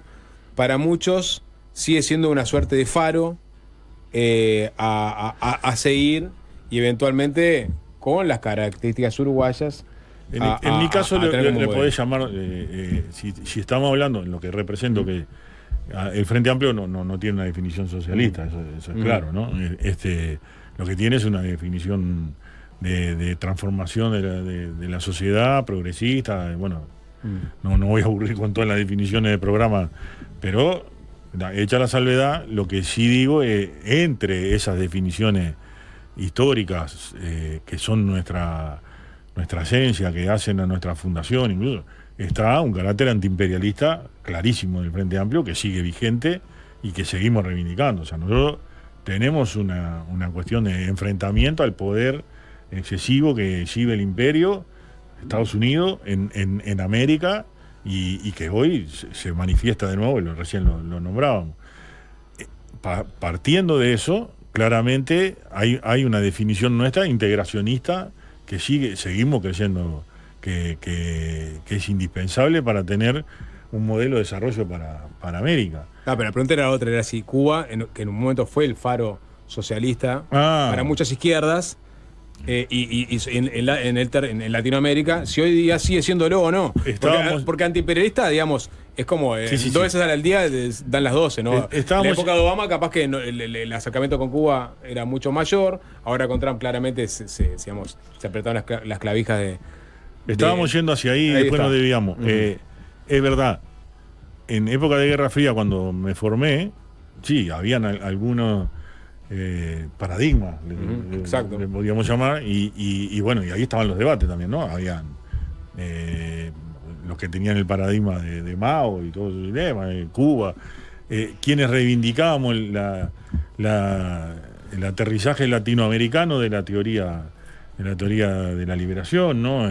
para muchos sigue siendo una suerte de faro a seguir y eventualmente con las características uruguayas. En mi caso le podés llamar, si estamos hablando en lo que represento, que el Frente Amplio no tiene una definición socialista, eso es claro, ¿no? Lo que tiene es una definición de transformación de la sociedad progresista. Bueno, no voy a aburrir con todas las definiciones de programa, pero hecha la salvedad, lo que sí digo es, entre esas definiciones históricas que son nuestra esencia, que hacen a nuestra fundación, incluso, está un carácter antiimperialista clarísimo del Frente Amplio que sigue vigente y que seguimos reivindicando. O sea, nosotros tenemos una cuestión de enfrentamiento al poder excesivo que exhibe el imperio, Estados Unidos, en América, y que hoy se manifiesta de nuevo, y recién lo nombrábamos. Partiendo de eso, claramente hay una definición nuestra integracionista que seguimos creyendo que es indispensable para tener un modelo de desarrollo para América. Pero la pregunta era otra, era si Cuba, que en un momento fue el faro socialista para muchas izquierdas, y en Latinoamérica, si hoy día sigue siéndolo o no. Porque antiimperialista, digamos, es como 2 veces al día dan las 12, ¿no? En la época de Obama, capaz que el acercamiento con Cuba era mucho mayor. Ahora con Trump, claramente se apretaron las clavijas de. Estábamos yendo hacia ahí y después nos desviamos. Es verdad, en época de Guerra Fría, cuando me formé, sí, habían algunos paradigmas, le podíamos llamar, y bueno, y ahí estaban los debates también, ¿no? Habían los que tenían el paradigma de Mao y todos esos dilemas, Cuba, quienes reivindicábamos el aterrizaje latinoamericano de la teoría de la liberación, ¿no?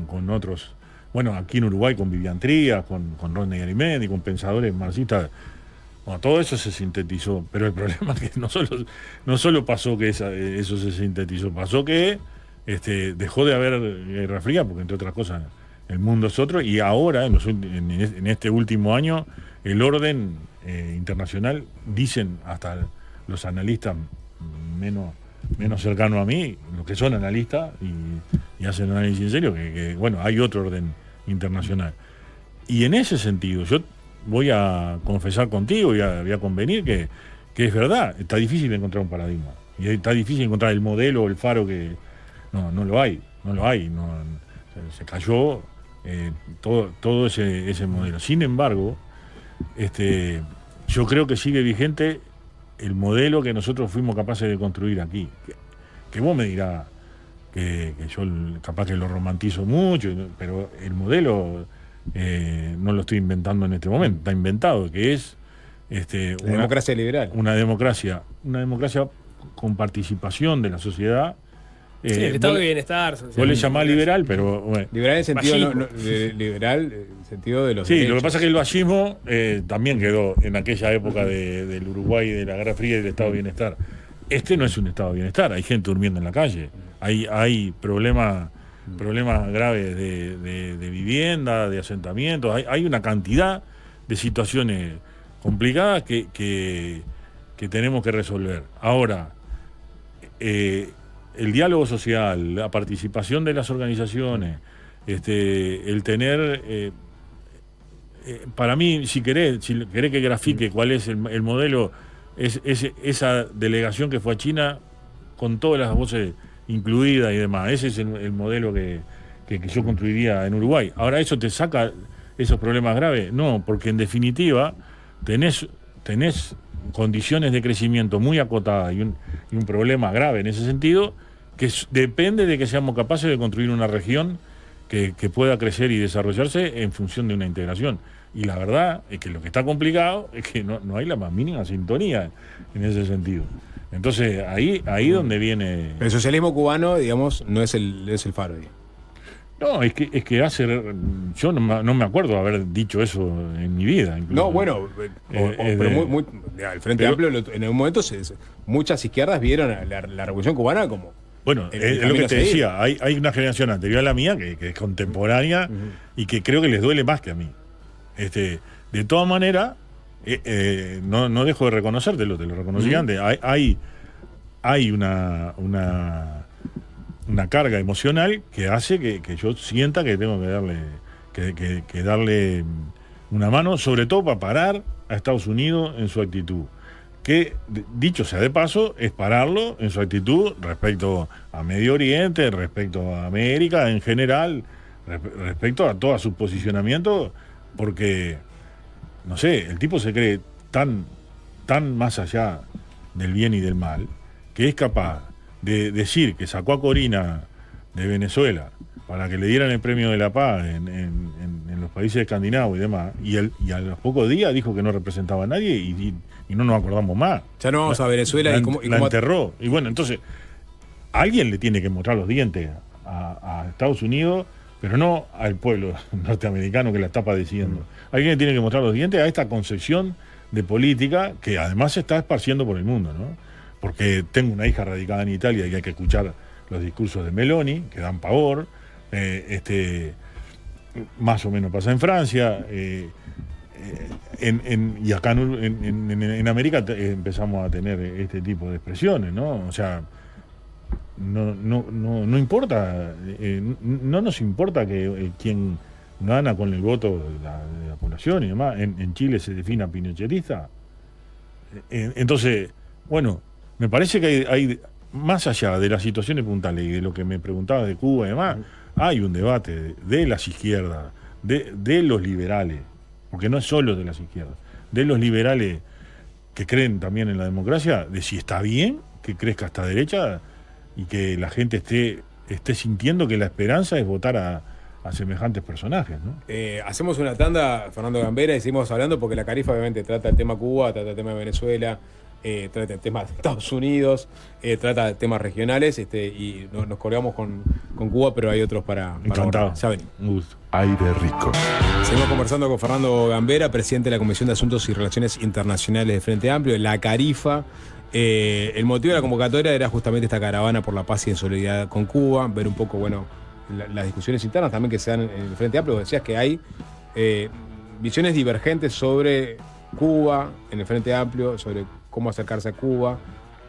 Con otros, bueno, aquí en Uruguay con Vivian Trías, con Rodney Arimendi, con pensadores marxistas. Bueno, todo eso se sintetizó, pero el problema es que no solo pasó que eso se sintetizó, pasó que dejó de haber Guerra Fría, porque entre otras cosas el mundo es otro, y ahora, en este último año, el orden internacional, dicen hasta los analistas menos cercanos a mí, los que son analistas y hacen análisis en serio, que bueno, hay otro orden internacional. Y en ese sentido, yo voy a confesar contigo y voy a convenir que es verdad, está difícil encontrar un paradigma. Y está difícil encontrar el modelo o el faro que no lo hay. Se cayó todo ese modelo. Sin embargo, yo creo que sigue vigente el modelo que nosotros fuimos capaces de construir aquí. Que vos me dirás que yo capaz que lo romantizo mucho, pero el modelo no lo estoy inventando en este momento, está inventado, que es una democracia liberal. Una democracia con participación de la sociedad. Sí, el estado de bienestar. Vos le llamás liberal, pero bueno. Liberal en sentido liberal en sentido de los sí, derechos. Lo que pasa es que el vallismo también quedó en aquella época del Uruguay, de la Guerra Fría y del estado de bienestar. No es un estado de bienestar, hay gente durmiendo en la calle, hay problemas graves de vivienda, de asentamientos, hay una cantidad de situaciones complicadas que tenemos que resolver. Ahora, el diálogo social, la participación de las organizaciones, el tener, para mí, si querés que grafique cuál es el modelo, es esa delegación que fue a China con todas las voces incluidas y demás. Ese es el modelo que yo construiría en Uruguay. Ahora, ¿eso te saca esos problemas graves? No, porque en definitiva tenés condiciones de crecimiento muy acotadas y un problema grave en ese sentido, que depende de que seamos capaces de construir una región que pueda crecer y desarrollarse en función de una integración. Y la verdad es que lo que está complicado es que no hay la más mínima sintonía en ese sentido. Entonces, ahí donde viene. El socialismo cubano, digamos, no es el faro. No, es que yo no me acuerdo de haber dicho eso en mi vida. Incluso. No, bueno, pero el Frente Amplio en un momento muchas izquierdas vieron la Revolución Cubana como Bueno, es lo que te decía, hay una generación anterior a la mía que es contemporánea y que creo que les duele más que a mí. De todas maneras, no dejo de reconocértelo, te lo reconocí antes. Hay una carga emocional que hace que yo sienta que tengo que darle una mano, sobre todo para parar a Estados Unidos en su actitud. Que, dicho sea de paso, es pararlo en su actitud respecto a Medio Oriente, respecto a América en general, respecto a todo su posicionamiento, porque, no sé, el tipo se cree tan más allá del bien y del mal, que es capaz de decir que sacó a Corina de Venezuela para que le dieran el premio de la paz en los países escandinavos y demás, y a los pocos días dijo que no representaba a nadie y no nos acordamos más. Ya no vamos a Venezuela y cómo enterró. Y bueno, entonces, alguien le tiene que mostrar los dientes a Estados Unidos, pero no al pueblo norteamericano que la está padeciendo. Alguien le tiene que mostrar los dientes a esta concepción de política que además se está esparciendo por el mundo, ¿no? Porque tengo una hija radicada en Italia y hay que escuchar los discursos de Meloni, que dan pavor. Más o menos pasa en Francia. Y acá en América empezamos a tener este tipo de expresiones, ¿no? O sea, no importa, no nos importa que quien gana con el voto de la población y demás, en Chile se defina pinochetista. Entonces, bueno, me parece que hay más allá de las situaciones puntuales y de lo que me preguntaba de Cuba y demás, hay un debate de las izquierdas, de los liberales, porque no es solo de las izquierdas, de los liberales que creen también en la democracia, de si está bien que crezca esta derecha y que la gente esté sintiendo que la esperanza es votar a semejantes personajes, ¿no? Hacemos una tanda, Fernando Gambera, y seguimos hablando porque la Carifa obviamente trata el tema Cuba, trata el tema de Venezuela, trata el tema de Estados Unidos, trata temas regionales, y nos colgamos con Cuba, pero hay otros para Encantado. Ya venimos. Un gusto. Aire rico. Seguimos conversando con Fernando Gambera, presidente de la Comisión de Asuntos y Relaciones Internacionales de Frente Amplio, la Carifa. El motivo de la convocatoria era justamente esta caravana por la paz y en solidaridad con Cuba, ver un poco, bueno, las discusiones internas también que se dan en el Frente Amplio. Decías que hay visiones divergentes sobre Cuba en el Frente Amplio, sobre cómo acercarse a Cuba,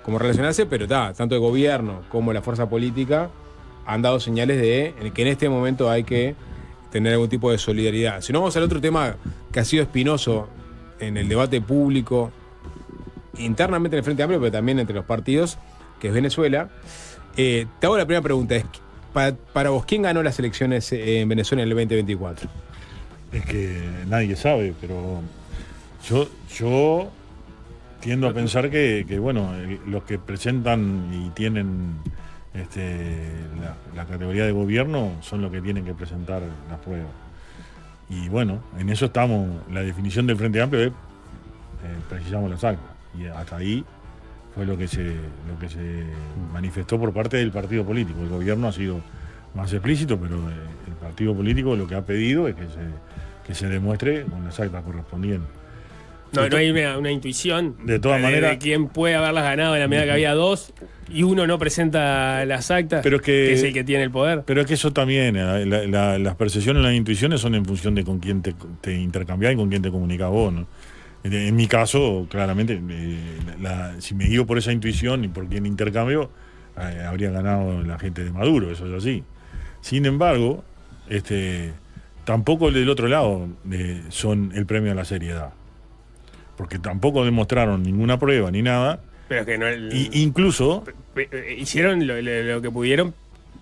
cómo relacionarse, pero tanto el gobierno como la fuerza política han dado señales de que en este momento hay que tener algún tipo de solidaridad. Si no, vamos al otro tema que ha sido espinoso en el debate público, internamente en el Frente Amplio, pero también entre los partidos, que es Venezuela. Te hago la primera pregunta, es para vos, ¿quién ganó las elecciones en Venezuela en el 2024? Es que nadie sabe, pero yo tiendo a pensar que bueno, los que presentan y tienen la categoría de gobierno son los que tienen que presentar las pruebas. Y bueno, en eso estamos. La definición del Frente Amplio es precisamos las actas. Y hasta ahí fue lo que se manifestó por parte del partido político. El gobierno ha sido más explícito, pero el partido político lo que ha pedido es que se demuestre con las actas correspondientes. No hay una intuición de todas maneras de quién puede haberlas ganado en la medida que había dos y uno no presenta las actas, pero que es el que tiene el poder. Pero es que eso también, las percepciones, las intuiciones son en función de con quién te intercambiás y con quién te comunicás vos, ¿no? En mi caso, claramente, si me guío por esa intuición y por quién intercambio, habría ganado la gente de Maduro, eso es así. Sin embargo, tampoco del otro lado son el premio a la seriedad. Porque tampoco demostraron ninguna prueba ni nada. Pero es que no incluso hicieron lo que pudieron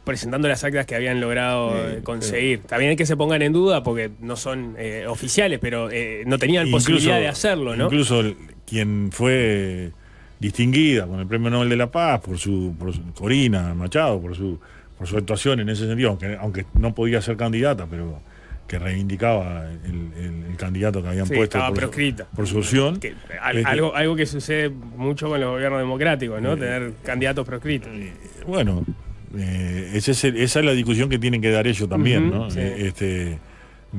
presentando las actas que habían logrado conseguir. También hay que se pongan en duda porque no son oficiales, pero no tenían posibilidad de hacerlo, ¿no? Incluso quien fue distinguida con el Premio Nobel de la Paz por su Corina Machado, por su actuación en ese sentido, aunque no podía ser candidata, pero que reivindicaba el candidato que habían puesto por su opción. Algo que sucede mucho con los gobiernos democráticos, ¿no? Tener candidatos proscritos. Bueno, esa es la discusión que tienen que dar ellos también, ¿no? Sí.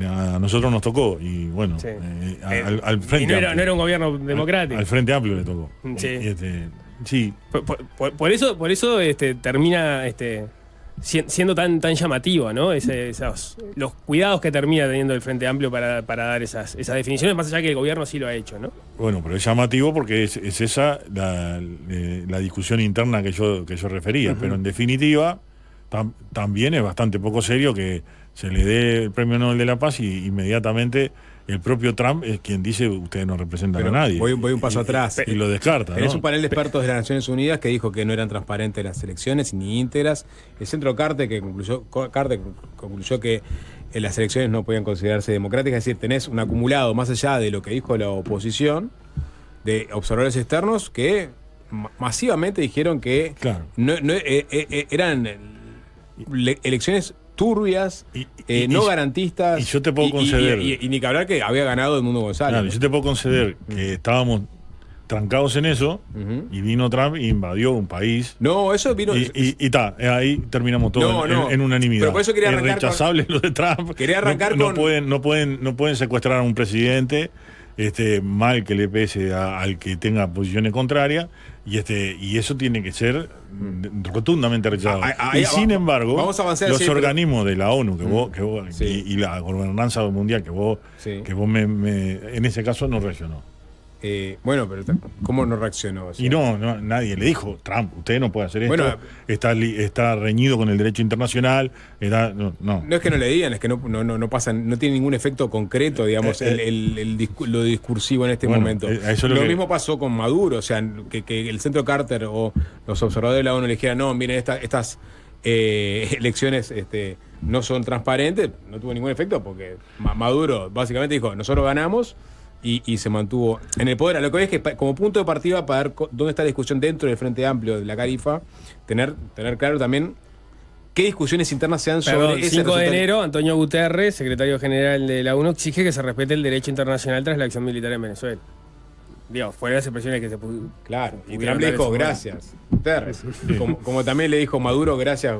A nosotros nos tocó y bueno, sí. al Frente y no Amplio. era un gobierno democrático. Al Frente Amplio le tocó. Sí. Sí. Por eso termina siendo tan llamativo, ¿no? Los cuidados que termina teniendo el Frente Amplio para dar esas definiciones, más allá que el gobierno sí lo ha hecho, ¿no? Bueno, pero es llamativo porque es esa la discusión interna que yo refería. Pero en definitiva, también es bastante poco serio que se le dé el Premio Nobel de la Paz y inmediatamente el propio Trump es quien dice ustedes no representan a nadie. Voy un paso atrás. Y lo descarta. Tenés un panel de expertos de las Naciones Unidas que dijo que no eran transparentes las elecciones ni íntegras. El Centro Carter concluyó que las elecciones no podían considerarse democráticas. Es decir, tenés un acumulado más allá de lo que dijo la oposición de observadores externos que masivamente dijeron que eran elecciones turbias, no garantistas. Y yo te puedo conceder. Y ni que hablar que había ganado Edmundo González. Claro, yo te puedo conceder que estábamos trancados en eso y vino Trump e invadió un país. No, eso vino. Ahí terminamos todo en unanimidad. Pero por eso quería arrancar. Es rechazable lo de Trump. Quería arrancar no pueden secuestrar a un presidente. Mal que le pese al que tenga posiciones contrarias y eso tiene que ser rotundamente rechazado. Sin embargo, los organismos de la ONU que vos y la gobernanza mundial que vos en ese caso no reaccionó. Bueno, pero ¿cómo no reaccionó? O sea, y no, nadie le dijo, Trump, usted no puede hacer esto, bueno, está reñido con el derecho internacional. No es que no le digan, es que no pasa, no tiene ningún efecto concreto, digamos, lo discursivo en este momento. Lo mismo pasó con Maduro, o sea, que el Centro Carter o los observadores de la ONU le dijeran, no, miren, estas elecciones no son transparentes, no tuvo ningún efecto porque Maduro básicamente dijo, nosotros ganamos. Y se mantuvo en el poder. A lo que ves es que como punto de partida para ver dónde está la discusión dentro del Frente Amplio de la Califa, tener claro también qué discusiones internas se dan sobre ese 5 de enero, Antonio Guterres, secretario general de la ONU, exige que se respete el derecho internacional tras la acción militar en Venezuela. Digo, fuera de las expresiones que se pudieron. Claro, y Trump le dijo gracias, Guterres. Como también le dijo Maduro, gracias,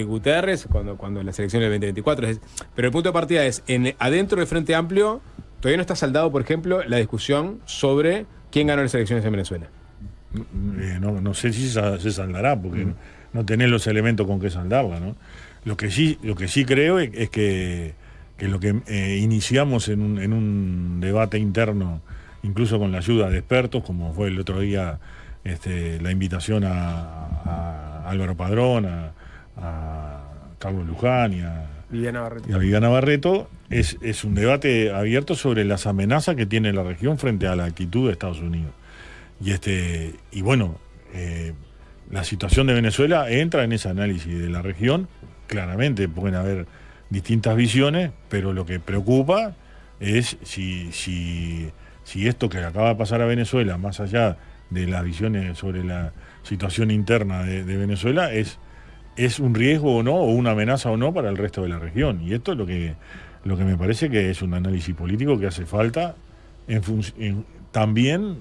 Guterres, cuando las elecciones del 2024. Pero el punto de partida es, adentro del Frente Amplio, todavía no está saldado, por ejemplo, la discusión sobre quién ganó las elecciones en Venezuela. No sé si se saldará, porque no tenés los elementos con que saldarla, ¿no? Lo que sí creo es que lo que iniciamos en un debate interno, incluso con la ayuda de expertos, como fue el otro día la invitación a Álvaro Padrón, a Carlos Luján y a Viviana Barreto, es un debate abierto sobre las amenazas que tiene la región frente a la actitud de Estados Unidos. Y bueno, la situación de Venezuela entra en ese análisis de la región. Claramente pueden haber distintas visiones, pero lo que preocupa es si esto que acaba de pasar a Venezuela, más allá de las visiones sobre la situación interna de Venezuela, es un riesgo o no, o una amenaza o no para el resto de la región. Y esto es lo que me parece que es un análisis político que hace falta también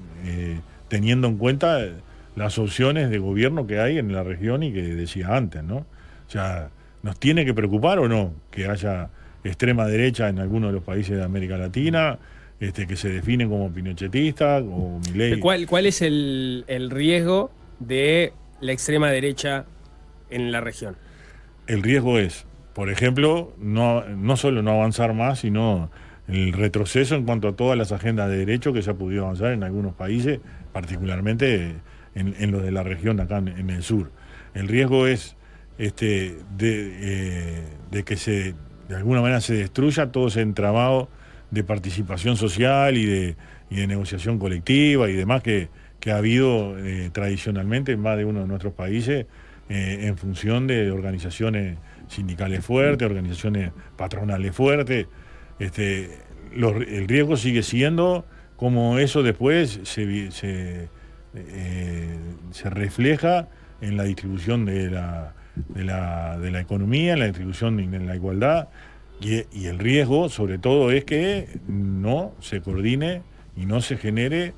teniendo en cuenta las opciones de gobierno que hay en la región y que decía antes, ¿no? O sea, ¿nos tiene que preocupar o no que haya extrema derecha en algunos de los países de América Latina, que se definen como pinochetistas o Milei? ¿Cuál es el riesgo de la extrema derecha en la región? El riesgo es, por ejemplo, no solo no avanzar más, sino el retroceso en cuanto a todas las agendas de derecho que se ha podido avanzar en algunos países, particularmente en los de la región acá en el sur. El riesgo es de que de alguna manera se destruya todo ese entramado de participación social y de negociación colectiva y demás que ha habido tradicionalmente en más de uno de nuestros países, en función de organizaciones sindicales fuertes, organizaciones patronales fuertes. El riesgo sigue siendo como eso después se refleja en la distribución de la economía, en la distribución en la igualdad, y el riesgo sobre todo es que no se coordine y no se genere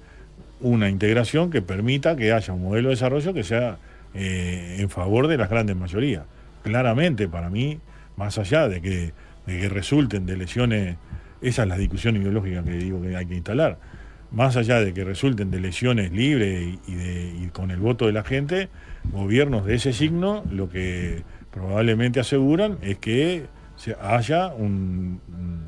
una integración que permita que haya un modelo de desarrollo que sea en favor de las grandes mayorías. Claramente, para mí, más allá de que resulten de lesiones, esa es la discusión ideológica que digo que hay que instalar. más allá de que resulten de elecciones libres y con el voto de la gente, gobiernos de ese signo lo que probablemente aseguran es que haya un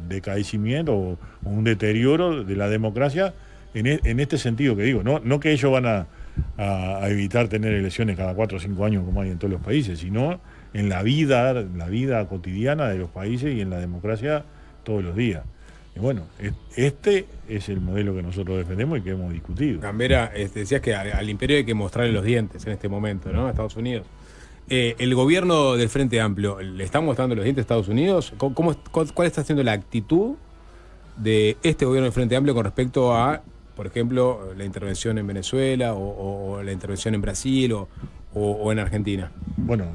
decaecimiento o un deterioro de la democracia en este sentido que digo. No que ellos van a evitar tener elecciones cada 4 o 5 años como hay en todos los países, sino en la vida cotidiana de los países y en la democracia todos los días. Y bueno, este es el modelo que nosotros defendemos y que hemos discutido. Gambera, decías que al imperio hay que mostrarle los dientes en este momento, ¿no? A Estados Unidos. ¿El gobierno del Frente Amplio le está mostrando los dientes a Estados Unidos? ¿Cuál está siendo la actitud de este gobierno del Frente Amplio con respecto a, por ejemplo, la intervención en Venezuela o la intervención en Brasil o en Argentina? Bueno,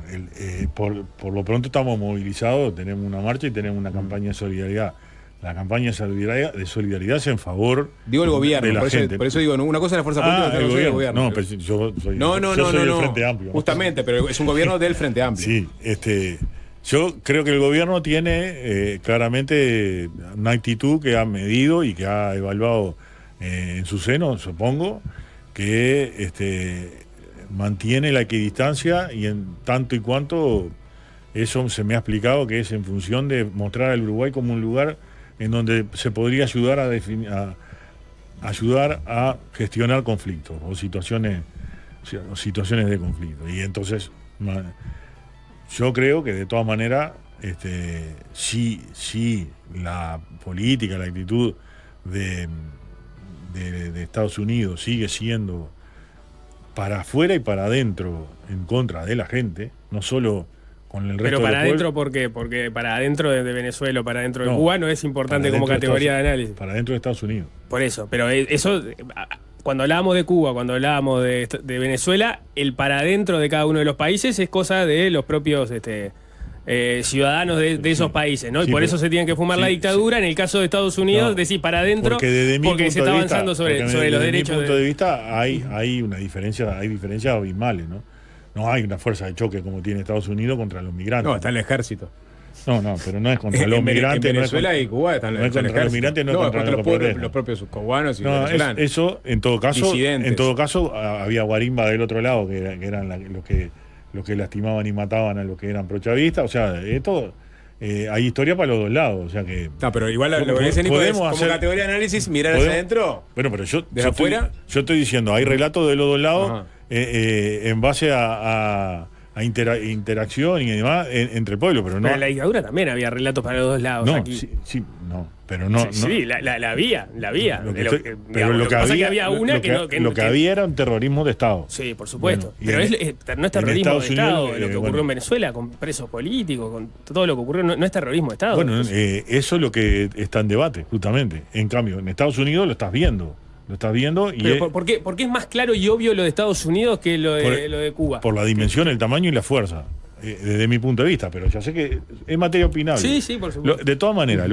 por lo pronto estamos movilizados, tenemos una marcha y tenemos una campaña de solidaridad. La campaña de solidaridad es en favor el gobierno, de la gente. Por eso digo, una cosa es la fuerza política, otra cosa es el gobierno. No, pero yo soy del Frente Amplio. Justamente, pero es un gobierno del Frente Amplio. Sí, yo creo que el gobierno tiene claramente una actitud que ha medido y que ha evaluado en su seno, supongo, que mantiene la equidistancia y en tanto y cuanto eso se me ha explicado que es en función de mostrar al Uruguay como un lugar en donde se podría ayudar a gestionar conflictos o situaciones de conflicto. Y entonces yo creo que de todas maneras sí la política, la actitud de Estados Unidos sigue siendo para afuera y para adentro en contra de la gente, no solo con el resto. Pero para de adentro, ¿por qué? Porque para adentro de Venezuela o para adentro de Cuba no es importante como categoría de análisis. Para adentro de Estados Unidos. Por eso, pero eso, cuando hablábamos de Cuba, cuando hablábamos de Venezuela, el para adentro de cada uno de los países es cosa de los propios ciudadanos de esos países, ¿no? Y por eso se tienen que fumar la dictadura. En el caso de Estados Unidos, decir para adentro, porque se está avanzando sobre los derechos. Desde mi punto de vista hay una diferencia, hay diferencias abismales, ¿no? No hay una fuerza de choque como tiene Estados Unidos contra los migrantes. No, está el ejército. No, pero no es contra los migrantes. En Venezuela y Cuba están no es contra los migrantes, no es contra los propios cubanos y venezolanos. Eso, en todo caso, había guarimba del otro lado, que eran los que lastimaban y mataban a los que eran prochavistas. O sea, esto hay historia para los dos lados. O sea que. No, pero igual lo que dice Nico es como categoría de análisis, mirar hacia adentro. Bueno, pero yo estoy diciendo, hay relatos de los dos lados. En base a interacción y demás entre el pueblo, pero no. Pero en la dictadura también había relatos para los dos lados. No, aquí. Sí, pero no. Sí, la había. Pero lo que había era un terrorismo de Estado. Sí, por supuesto. Bueno, pero no es terrorismo de Estado. Lo que ocurrió en Venezuela con presos políticos, con todo lo que ocurrió, no es terrorismo de Estado. Bueno, eso es lo que está en debate, justamente. En cambio, en Estados Unidos lo estás viendo. Y ¿por qué es más claro y obvio lo de Estados Unidos que lo de Cuba? Por la dimensión, el tamaño y la fuerza, desde mi punto de vista, pero ya sé que es materia opinable. Sí, por supuesto. De todas maneras,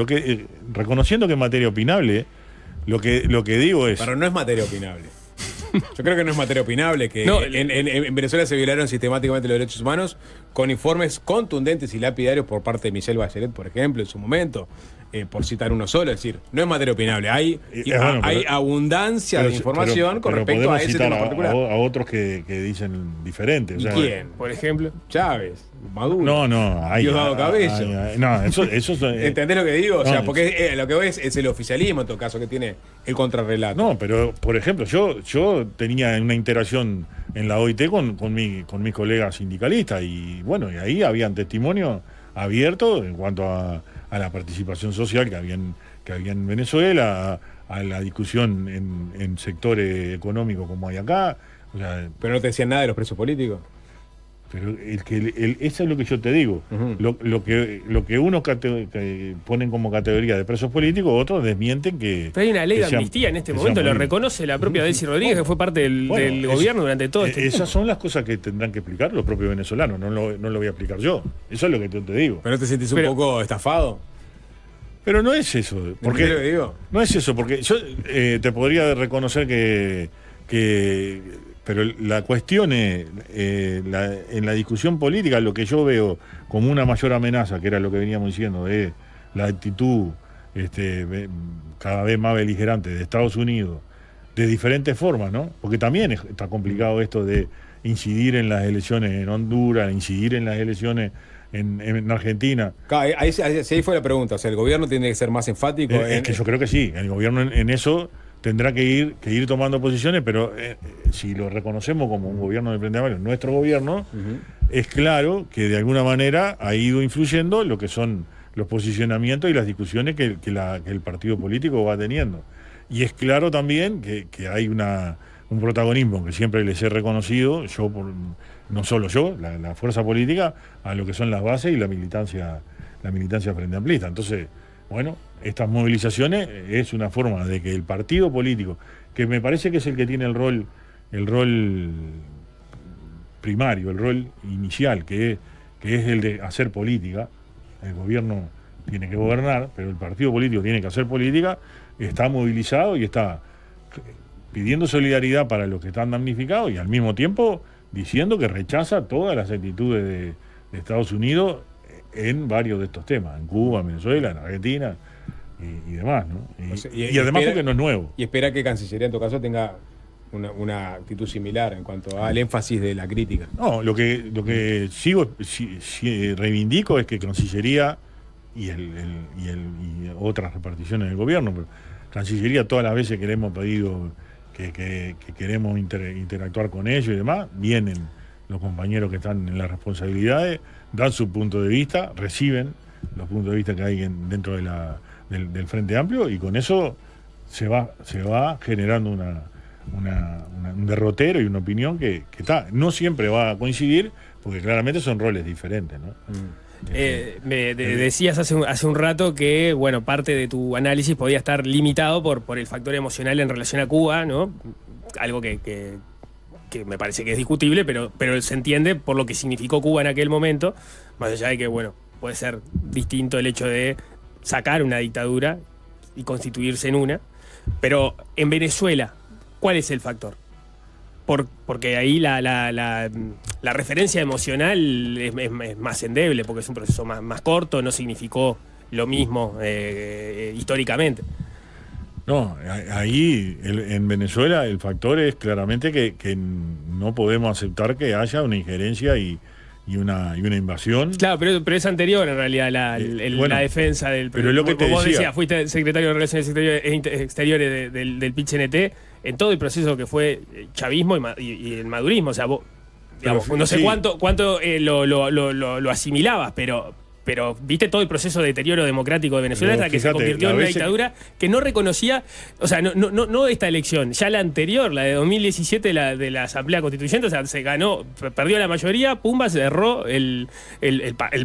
reconociendo que es materia opinable, lo que digo es... Pero no es materia opinable. Yo creo que no es materia opinable, que en Venezuela se violaron sistemáticamente los derechos humanos con informes contundentes y lapidarios por parte de Michelle Bachelet, por ejemplo, en su momento. Por citar uno solo, es decir, no es materia opinable, hay abundancia de información con respecto a ese tema particular. A otros que dicen diferente. O sea, ¿quién? Por ejemplo, Chávez, No, Maduro. Diosdado Cabello. No, eso ¿entendés lo que digo? O sea, porque lo que veo es el oficialismo en todo caso que tiene el contrarrelato. No, pero por ejemplo, yo tenía una interacción en la OIT con mis colegas sindicalistas y bueno, y ahí habían testimonios abiertos en cuanto a la participación social que había en Venezuela, a la discusión en sectores económicos como hay acá. O sea, pero no te decían nada de los presos políticos. Pero eso es lo que yo te digo. Lo que unos ponen como categoría de presos políticos, otros desmienten que... Pero hay una ley de amnistía en este momento, lo reconoce la propia Delcy Rodríguez, que fue parte del gobierno durante todo este tiempo. Esas son las cosas que tendrán que explicar los propios venezolanos, no lo voy a explicar yo. Eso es lo que yo te digo. ¿Pero no te sentís un poco estafado? Pero no es eso. Porque, ¿qué le digo? No es eso, porque yo te podría reconocer que pero la cuestión es, en la discusión política, lo que yo veo como una mayor amenaza, que era lo que veníamos diciendo, de la actitud cada vez más beligerante de Estados Unidos de diferentes formas, ¿no? Porque también está complicado esto de incidir en las elecciones en Honduras, incidir en las elecciones en Argentina. Claro, ahí fue la pregunta. O sea, el gobierno tiene que ser más enfático. Es que yo creo que sí. El gobierno en eso tendrá que ir tomando posiciones, pero si lo reconocemos como un gobierno del Frente Amplio, nuestro gobierno, es claro que de alguna manera ha ido influyendo lo que son los posicionamientos y las discusiones que el partido político va teniendo. Y es claro también que hay un protagonismo que siempre les he reconocido, no solo yo, la fuerza política, a lo que son las bases y la militancia frente amplista. Entonces, bueno, estas movilizaciones es una forma de que el partido político, que me parece que es el que tiene el rol primario, el rol inicial, que es el de hacer política. El gobierno tiene que gobernar, pero el partido político tiene que hacer política, está movilizado y está pidiendo solidaridad para los que están damnificados y al mismo tiempo diciendo que rechaza todas las actitudes de Estados Unidos en varios de estos temas, en Cuba, en Venezuela, en Argentina y demás, ¿no? Y además porque no es nuevo. Y espera que Cancillería en todo caso tenga una actitud similar en cuanto al énfasis de la crítica. No, lo que reivindico es que Cancillería y otras reparticiones del gobierno, pero Cancillería todas las veces que le hemos pedido que queremos interactuar con ellos y demás, vienen los compañeros que están en las responsabilidades, dan su punto de vista, reciben los puntos de vista que hay dentro del Frente Amplio y con eso se va generando un derrotero y una opinión que no siempre va a coincidir porque claramente son roles diferentes, ¿no? Me decías hace un rato que, bueno, parte de tu análisis podía estar limitado por el factor emocional en relación a Cuba, ¿no? Algo que me parece que es discutible, pero se entiende por lo que significó Cuba en aquel momento, más allá de que, bueno, puede ser distinto el hecho de sacar una dictadura y constituirse en una. Pero en Venezuela, ¿cuál es el factor? Porque ahí la referencia emocional es más endeble, porque es un proceso más corto, no significó lo mismo históricamente. No, ahí en Venezuela el factor es claramente que no podemos aceptar que haya una injerencia y una invasión. Claro, pero es anterior en realidad la defensa del... Pero lo que te vos decía, decías, fuiste secretario de Relaciones Exteriores del PIT-CNT en todo el proceso que fue chavismo y el madurismo. O sea, vos, digamos, no sé cuánto lo asimilabas, pero viste todo el proceso de deterioro democrático de Venezuela hasta que se convirtió en una dictadura que no reconocía, o sea, no esta elección, ya la anterior, la de 2017, la de la Asamblea Constituyente, o sea, se ganó, perdió la mayoría, pumba, se cerró el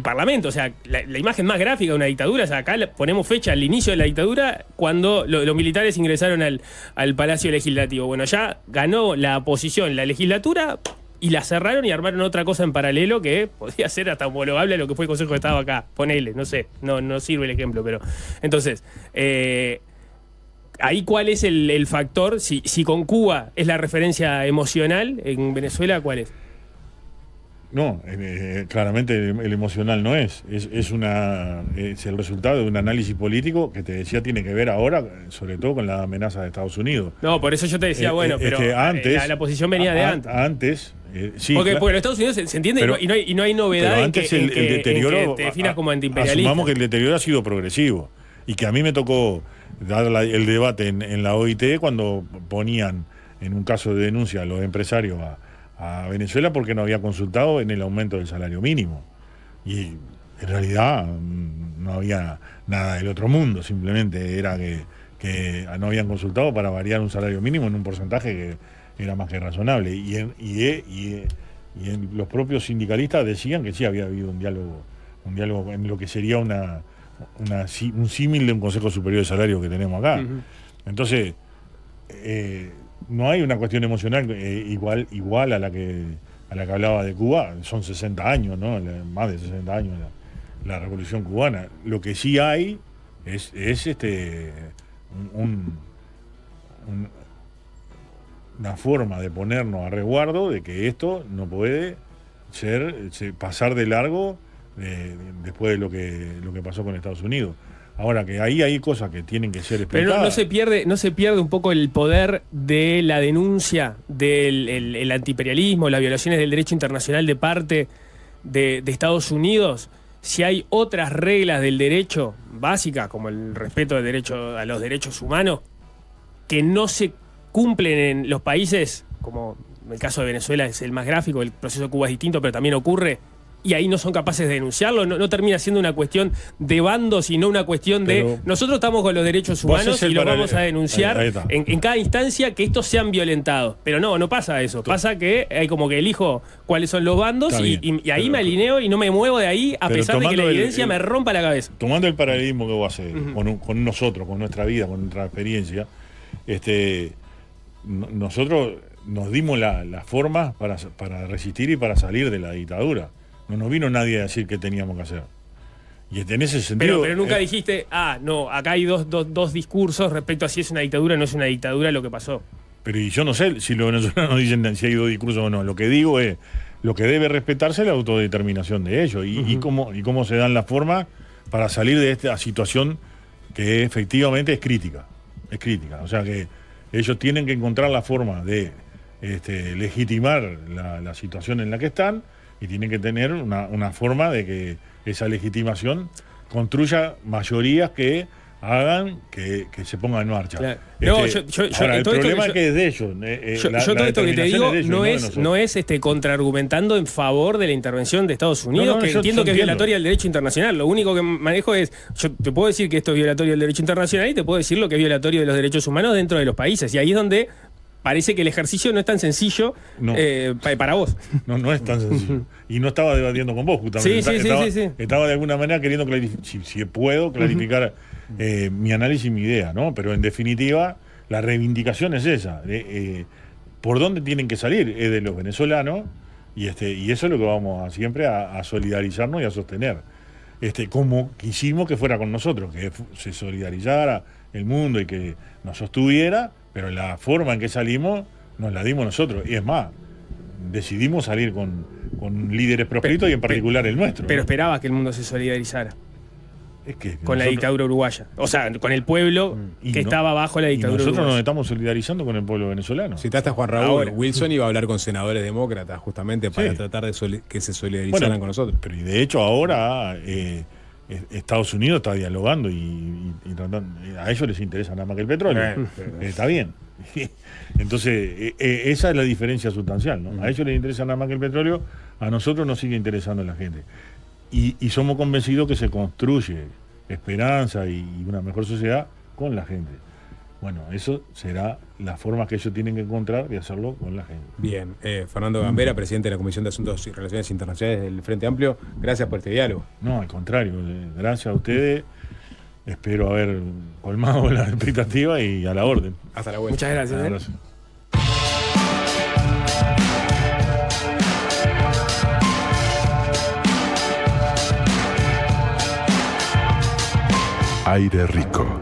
Parlamento, o sea, la imagen más gráfica de una dictadura, o sea, acá ponemos fecha al inicio de la dictadura cuando los militares ingresaron al Palacio Legislativo. Bueno, ya ganó la oposición, la legislatura, y la cerraron y armaron otra cosa en paralelo que podía ser hasta homologable a lo que fue el Consejo de Estado acá. Ponele, no sé, no sirve el ejemplo, pero... Entonces, ahí cuál es el factor, si con Cuba es la referencia emocional, en Venezuela, ¿cuál es? No, claramente el emocional no es el resultado de un análisis político que te decía tiene que ver ahora, sobre todo con la amenaza de Estados Unidos. No, por eso yo te decía, bueno, pero antes, la posición venía de antes. Antes, sí. Porque los Estados Unidos se entiende, pero, y no hay novedad en que el deterioro, en que te definas como antiimperialista. Asumamos que el deterioro ha sido progresivo y que a mí me tocó dar el debate en la OIT cuando ponían en un caso de denuncia a los empresarios a Venezuela porque no había consultado en el aumento del salario mínimo. Y en realidad no había nada del otro mundo, simplemente era que no habían consultado para variar un salario mínimo en un porcentaje que era más que razonable. Y los propios sindicalistas decían que sí había habido un diálogo en lo que sería un símil de un Consejo Superior de Salario que tenemos acá. Uh-huh. Entonces, no hay una cuestión emocional igual a la que hablaba de Cuba. Son 60 años, ¿no? Más de 60 años la Revolución Cubana. Lo que sí hay es una forma de ponernos a resguardo de que esto no puede pasar de largo después de lo que pasó con Estados Unidos. Ahora que ahí hay cosas que tienen que ser explicadas. Pero no se pierde un poco el poder de la denuncia del el antiimperialismo, las violaciones del derecho internacional de parte de Estados Unidos, si hay otras reglas del derecho básicas, como el respeto a los derechos humanos, que no se cumplen en los países, como en el caso de Venezuela es el más gráfico, el proceso de Cuba es distinto, pero también ocurre, y ahí no son capaces de denunciarlo, no termina siendo una cuestión de bandos, sino una cuestión de nosotros estamos con los derechos humanos y los vamos a denunciar en cada instancia que estos sean violentados. Pero no pasa eso. Pasa que hay como que elijo cuáles son los bandos y ahí me alineo y no me muevo de ahí a pesar de que la evidencia me rompa la cabeza. Tomando el paralelismo que vos haces con nosotros, con nuestra vida, con nuestra experiencia, nosotros nos dimos las formas para resistir y para salir de la dictadura. No nos vino nadie a decir qué teníamos que hacer. Y en ese sentido. Pero nunca dijiste, no, acá hay dos discursos respecto a si es una dictadura o no es una dictadura lo que pasó. Pero y yo no sé si los venezolanos dicen si hay dos discursos o no. Lo que digo es, lo que debe respetarse es la autodeterminación de ellos y cómo se dan las formas para salir de esta situación que efectivamente es crítica. Es crítica. O sea que ellos tienen que encontrar la forma de legitimar la situación en la que están. Y tienen que tener una forma de que esa legitimación construya mayorías que hagan que se pongan en marcha. Claro. Ahora, el problema es que es de ellos. Yo todo esto que te digo no es contraargumentando en favor de la intervención de Estados Unidos, que entiendo que es violatoria del derecho internacional. Lo único que manejo es, yo te puedo decir que esto es violatorio del derecho internacional y te puedo decir lo que es violatorio de los derechos humanos dentro de los países. Y ahí es donde parece que el ejercicio no es tan sencillo para vos. No es tan sencillo. Y no estaba debatiendo con vos, justamente. Sí. Estaba de alguna manera queriendo si puedo clarificar mi análisis y mi idea, ¿no? Pero en definitiva, la reivindicación es esa. ¿Por dónde tienen que salir? Es de los venezolanos y eso es lo que vamos siempre a solidarizarnos y a sostener. Como quisimos que fuera con nosotros, que se solidarizara el mundo y que nos sostuviera. Pero la forma en que salimos nos la dimos nosotros. Y es más, decidimos salir con líderes proscritos y en particular el nuestro. Pero esperabas que el mundo se solidarizara. Con la dictadura uruguaya. O sea, con el pueblo que estaba bajo la dictadura uruguaya. Nosotros uruguaya. nos estamos solidarizando con el pueblo venezolano. Citaste a Juan Raúl. Wilson iba a hablar con senadores demócratas justamente para tratar de que se solidarizaran con nosotros. Pero y de hecho ahora Estados Unidos está dialogando y tratando, a ellos les interesa nada más que el petróleo. Está bien. Entonces, esa es la diferencia sustancial, ¿no? A ellos les interesa nada más que el petróleo, a nosotros nos sigue interesando la gente. Y somos convencidos que se construye esperanza y una mejor sociedad con la gente. Bueno, eso será la forma que ellos tienen que encontrar de hacerlo con la gente. Bien, Fernando Gambera, presidente de la Comisión de Asuntos y Relaciones Internacionales del Frente Amplio, gracias por este diálogo. No, al contrario, gracias a ustedes. Espero haber colmado la expectativa y a la orden. Hasta la vuelta. Muchas gracias. Gracias. Aire rico.